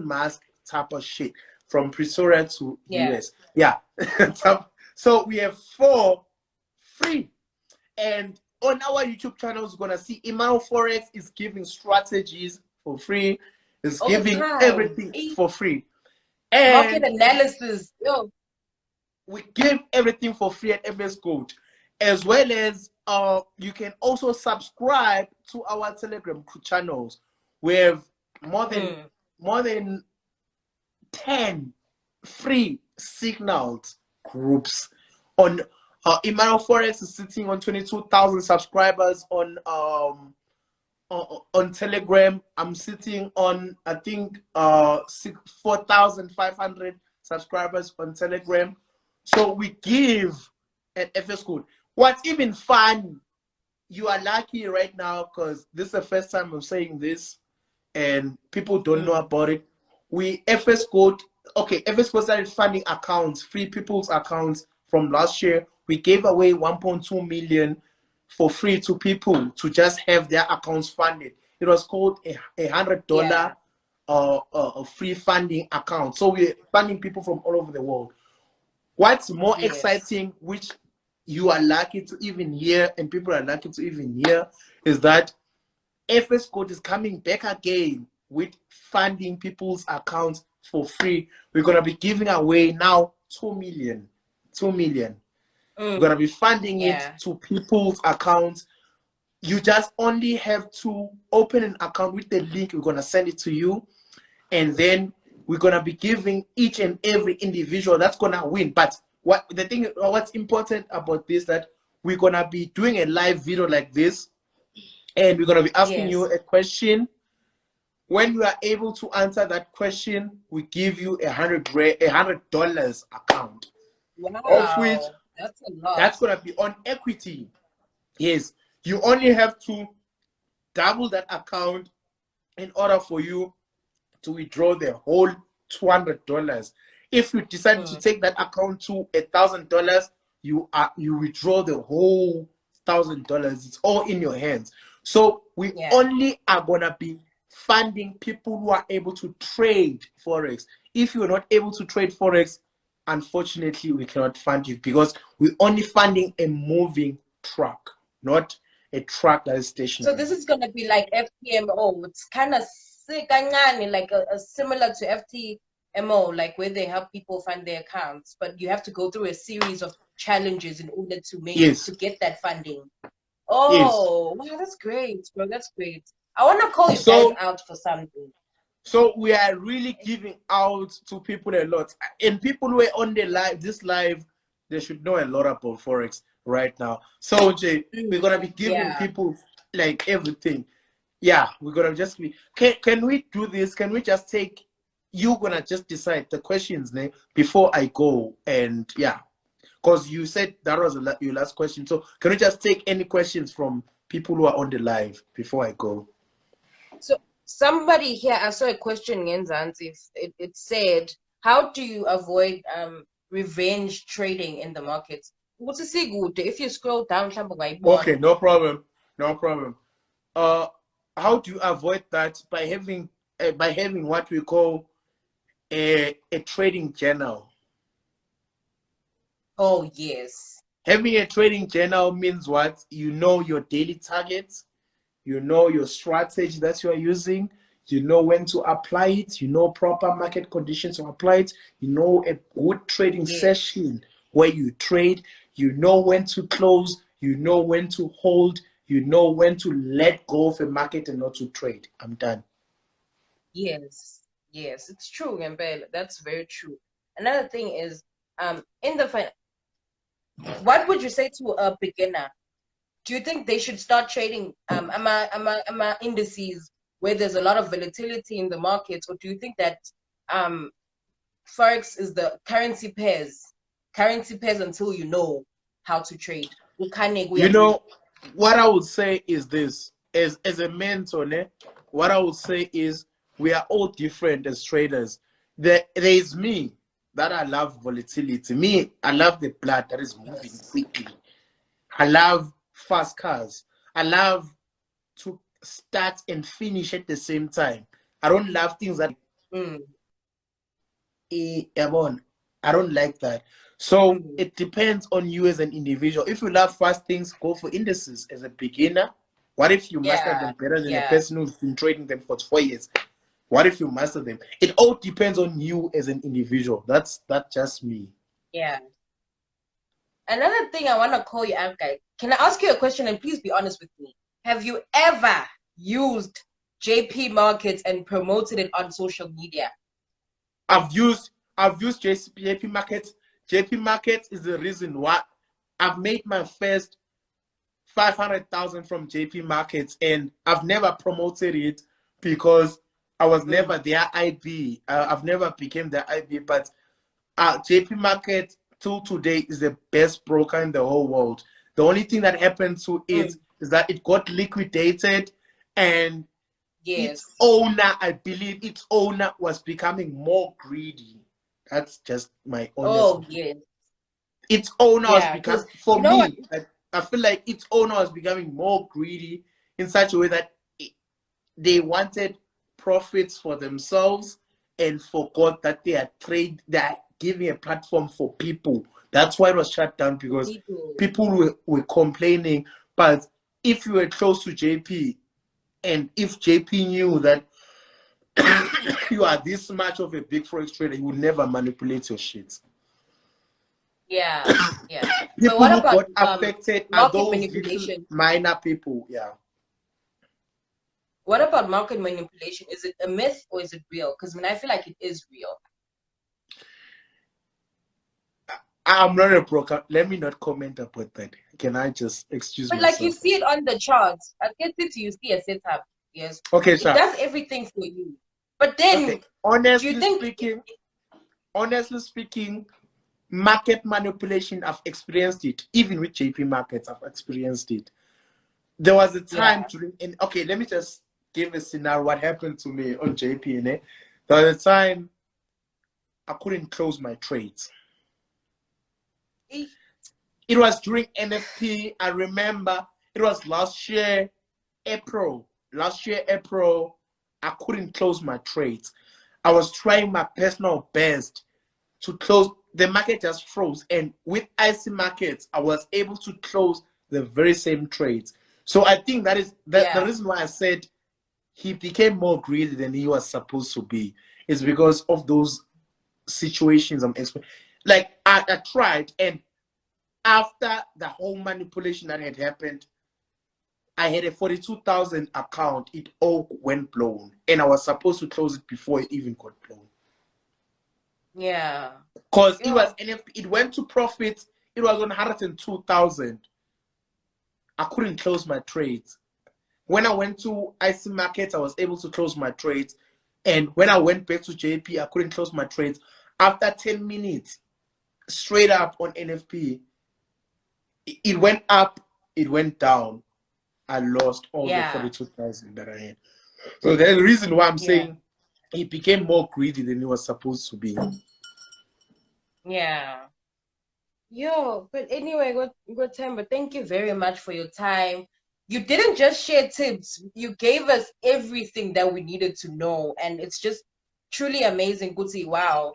Musk type of shit, from Pretoria to US. Yeah. So we have 4 free. And on our YouTube channels, you're gonna see Emmanuel Forex is giving strategies for free. It's giving everything for free. And market analysis. We give everything for free at FS Code, as well as you can also subscribe to our Telegram channels. We have more than 10 free signals groups. On Emmanuel Forex is sitting on 22,000 subscribers on Telegram. I'm sitting on, I think, 4,500 subscribers on Telegram. So we give at FS Code. What's even fun you are lucky right now because this is the first time I'm saying this and people don't know about it. FS Code, okay, FS Code started funding accounts, free people's accounts from last year. We gave away 1.2 million for free to people to just have their accounts funded. It was called a $100 free funding account. So we're funding people from all over the world. What's more exciting, which you are lucky to even hear, and people are lucky to even hear, is that FS Code is coming back again with funding people's accounts for free. We're going to be giving away now 2 million. 2 million. We're going to be funding it to people's accounts. You just only have to open an account with the link. We're going to send it to you. And then we're going to be giving each and every individual that's going to win. But what's important about this, that we're going to be doing a live video like this. And we're going to be asking you a question. When you are able to answer that question, we give you $100 account. Wow, of which that's a lot. That's going to be on equity. Yes, you only have to double that account in order for you to withdraw the whole $200. If you decide to take that account to $1,000, you withdraw the whole $1,000. It's all in your hands. So we only are gonna be funding people who are able to trade Forex. If you're not able to trade Forex, unfortunately, we cannot fund you because we're only funding a moving truck, not a truck that is stationary. So this is gonna be like FTMO. It's kind of like a similar to FTMO, like where they help people find their accounts, but you have to go through a series of challenges in order to to get that funding. Oh, wow, that's great, bro. That's great. I want to call you guys out for something. So we are really giving out to people a lot. And people who are on this live, they should know a lot about Forex right now. So, Jay, we're going to be giving people like everything. Yeah, we're going to just be... Can we do this? Can we just take... You're going to just decide the questions before I go. And yeah. Because you said that was your last question. So can we just take any questions from people who are on the live before I go? So somebody here, I saw a question in Zanzi. It said, how do you avoid revenge trading in the markets? If you scroll down, okay, no problem. No problem. How do you avoid that? By having what we call a trading journal. Oh, yes. Having a trading journal means what? You know your daily targets. You know your strategy that you are using. You know when to apply it. You know proper market conditions to apply it. You know a good trading session where you trade. You know when to close. You know when to hold. You know when to let go of a market and not to trade. I'm done. Yes. Yes, it's true, Gambel. That's very true. Another thing is, what would you say to a beginner? Do you think they should start trading indices where there's a lot of volatility in the markets, or do you think that Forex is the currency pairs until you know how to trade? You know, what I would say is this: as a mentor, what I would say is we are all different as traders. There is me that I love volatility. Me, I love the blood that is moving quickly. I love fast cars. I love to start and finish at the same time. I don't love things that I don't like that. So it depends on you as an individual. If you love fast things, go for indices as a beginner. What if you master them better than a person who's been trading them for 4 years? What if you master them? It all depends on you as an individual. That's just me. Yeah. Another thing I want to call you out, guys. Can I ask you a question, and please be honest with me? Have you ever used JP Markets and promoted it on social media? I've used JP Markets. JP Markets is the reason why I've made my first 500,000 from JP Markets, and I've never promoted it because I was never their IB. I've never became their IB, but JP Market till today is the best broker in the whole world. The only thing that happened to it is is that it got liquidated, and its Yes. owner, I believe its owner was becoming more greedy. That's just my honest Oh, opinion. yes. Its owner was Yeah, becoming, because for you know what? me, I feel like its owner was becoming more greedy in such a way that they wanted profits for themselves and forgot that they are giving a platform for people. That's why it was shut down, because People. people were complaining. But if you were close to JP, and if JP knew that you are this much of a big forex trader, he would never manipulate your shit. Yeah, yeah. But People what who about got affected are market those little manipulation? minor people. Yeah. What about market manipulation? Is it a myth or is it real? Because I feel like it is real. I'm not a broker. Let me not comment about that. Can I just excuse But like you myself? see it on the charts. At Get City, you see a setup. Yes. Okay, It sir. does everything for you. But Okay. then, do you think, Honestly speaking, market manipulation, I've experienced it. Even with JP markets, I've experienced it. There was a yeah, time during, okay, let me just give a scenario what happened to me on JP. There was a time I couldn't close my trades. eh, It was during NFP. I remember it was last year, April. Last year, April, I couldn't close my trades. I was trying my personal best to close. The market just froze. And with IC markets, I was able to close the very same trades. So I think that is the yeah, reason why I said he became more greedy than he was supposed to be. Is because of those situations I'm explaining. Like I tried, and after the whole manipulation that had happened, I had a 42,000 account. It all went blown, and I was supposed to close it before it even got blown. yeah. Because it was Yo, NFP, it went to profit. It was on 102,000. I couldn't close my trades. When I went to IC markets, I was able to close my trades. And when I went back to JP, I couldn't close my trades. After 10 minutes, straight up on NFP, it went up, it went down. I lost all the yeah, 42,000 that I had. So there's a reason why I'm yeah, saying he became more greedy than he was supposed to be. yeah. Yo, but anyway, good time. But thank you very much for your time. You didn't just share tips, you gave us everything that we needed to know. And it's just truly amazing. Good see, wow.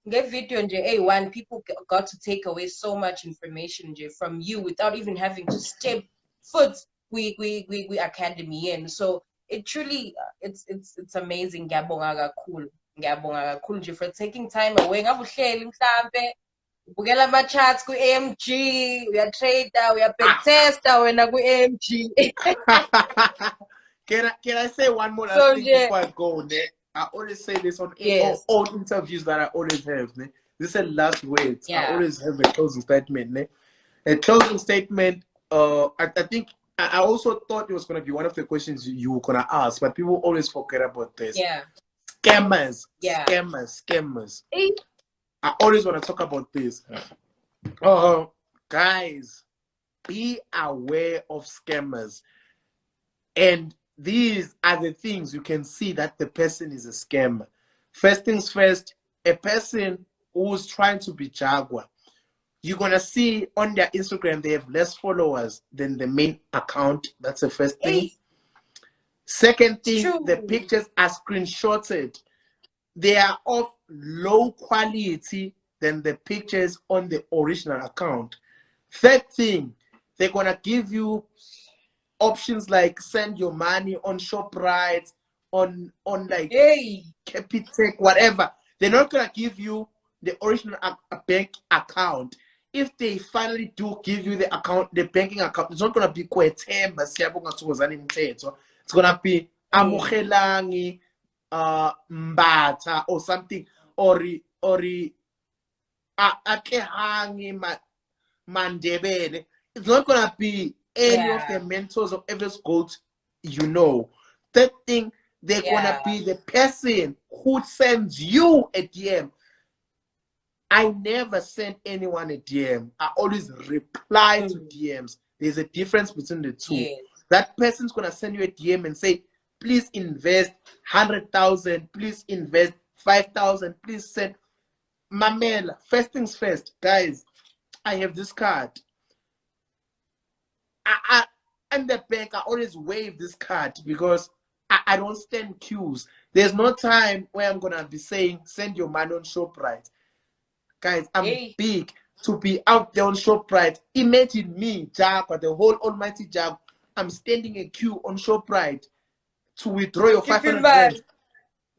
Get video on A1, people got to take away so much information from you without even having to step foot we academy in. So it truly it's amazing. Ngiyabonga kakhulu. Ngiyabonga kakhulu nje for taking time away. Ngabuhleli mhlambe ubukela ama-charts ku-AMG, uyatrader, uyabacktesta wena ku-AMG. Can I say one more last So thing nje, before I go? Ne? I always say this on yes, all interviews that I always have. Ne? This is last words. I yeah, always have a closing statement. Ne? A closing statement. I think I also thought it was going to be one of the questions you were going to ask, but people always forget about this. yeah, Scammers, yeah. scammers, scammers. Eh, I always want to talk about this. Guys, be aware of scammers. And these are the things you can see that the person is a scammer. First things first, a person who's trying to be Jaguar, you're going to see on their Instagram they have less followers than the main account. That's the first thing. Second it's thing, the true. pictures are screenshotted. They are of low quality than the pictures on the original account. Third thing, they're going to give you options like send your money on ShopRite, on like Hey, Capitec, whatever. They're not gonna give you the original bank account. If they finally do give you the account, the banking account, it's not gonna be Kwethemba siyabonga Thokozani Mthetho. It's gonna be mm, Amukelangi Mbata or something, or Akehangi Mandebele. It's not gonna be any of yeah, the mentors of Everest Gold, you know. Third thing, they're yeah, gonna be the person who sends you a DM. I never send anyone a DM. I always reply to mm, DMs. There's a difference between the two. yes, that person's gonna send you a DM and say, please invest 100,000, please invest 5,000, please send. Mamela, first things first, guys. I have this card. I'm the bank. I always wave this card because I don't stand queues. There's no time where I'm gonna be saying send your money on ShopRite. Guys, I'm big to be out there on ShopRite. Imagine me, Jaguar, the whole almighty Jaguar. I'm standing a queue on ShopRite to withdraw your 500 rand.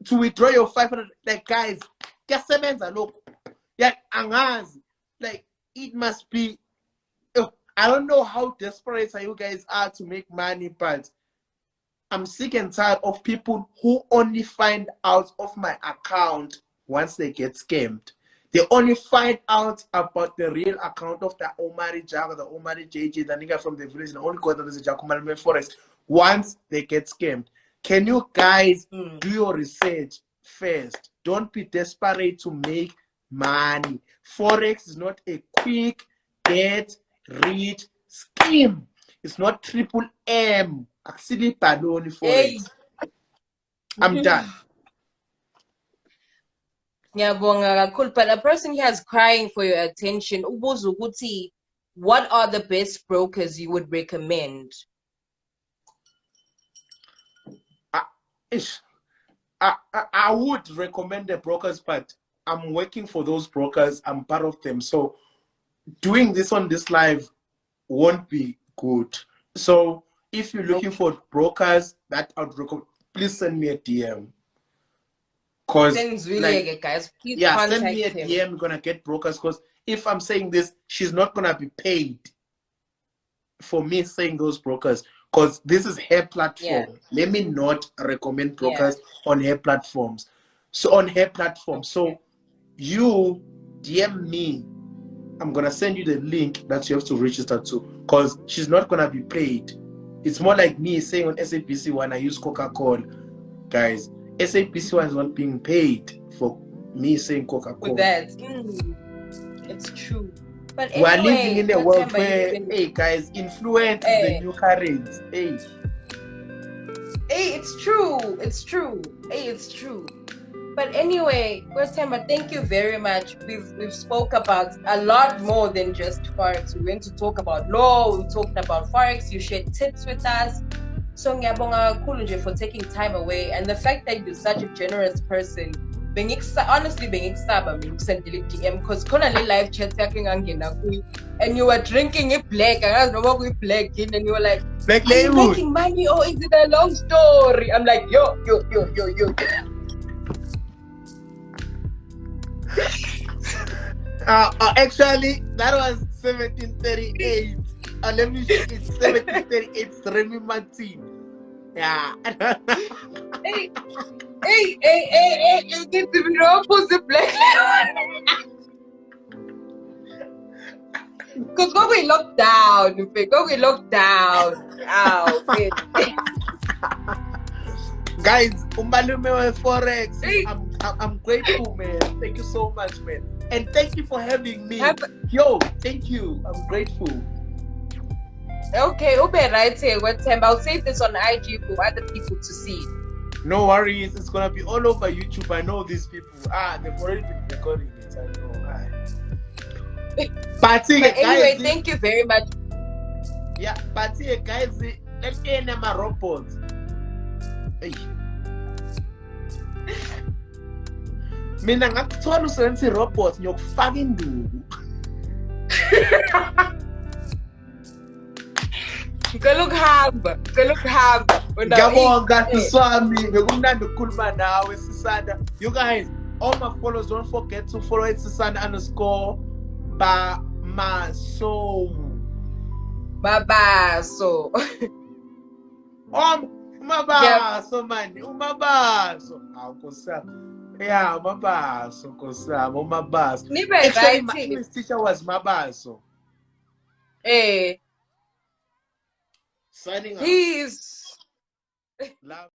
To withdraw your 500, like, guys, look, yeah, angazi, like, it must be. I don't know how desperate you guys are to make money, but I'm sick and tired of people who only find out of my account once they get scammed. They only find out about the real account of the AlMighty Jaguar, the AlMighty JJ, the nigga from the village, the only god that is a Jaguar Forex, once they get scammed. Can you guys do your research first? Don't be desperate to make money. Forex is not a quick get rich scheme. It's not triple M. Actually, baloney Forex. I'm done. But a person here is crying for your attention. What are the best brokers you would recommend? I would recommend the brokers, but I'm working for those brokers. I'm part of them. So doing this on this live won't be good. So if you're looking for brokers that I would recommend, please send me a DM. Cause like, guys, please send me a DM. We're gonna get brokers. Because if I'm saying this, she's not gonna be paid for me saying those brokers. Because this is her platform. Let me not recommend brokers on her platforms. So on her platform. So you DM me. I'm gonna send you the link that you have to register to. Because she's not gonna be paid. It's more like me saying on SABC when I use Coca-Cola, guys. SABC1 is not being paid for me saying Coca-Cola. With that, it's true. But anyway, we're living in a world where, hey guys, influence is the new current. Hey, it's true. It's true. Hey, it's true. But anyway, Westhemba, thank you very much. We've spoke about a lot more than just Forex. We went to talk about law. We talked about Forex. You shared tips with us. So ngiyabonga kakhulu nje for taking time away, and the fact that you're such a generous person. Honestly, bengikusaba mina ukusendela i-DM because khona le live chat yakhe ngangena kuyo and you were drinking a black. Angazi noma kuyi-black and you were like, black are you making money or is it a long story? I'm like, yo. Actually, that was 1738. Let me check it. 1738. Remy Martin. Yeah. Hey, get the wrong for the black because when we locked down, guys, Umbalume Forex. I'm grateful, man. Thank you so much, man. And thank you for having me. Yo, thank you. I'm grateful. Okay, Ube right here. Westhemba, I'll save this on IG for other people to see. No worries. It's gonna be all over YouTube. I know these people. They've already been recording it. I know. But anyway, thank you very much. Yeah, but guys, let's get my robots. Hey. Mina ngakuthola usebenzisa robots ngiyokufaka induku. Ngikuhamba. Ngiyabonga siswami, ngikumnandi ukukhuluma nawe Sisanda. You guys, all my followers, don't forget to follow it Sisanda_Bamaso. Babaso. Mabaso man, umabaso. Nkosami. Yeah, Mabaso, Nkosami, umabaso. Actually, my English teacher was Mabaso. Hey. Signing out. Peace. Love.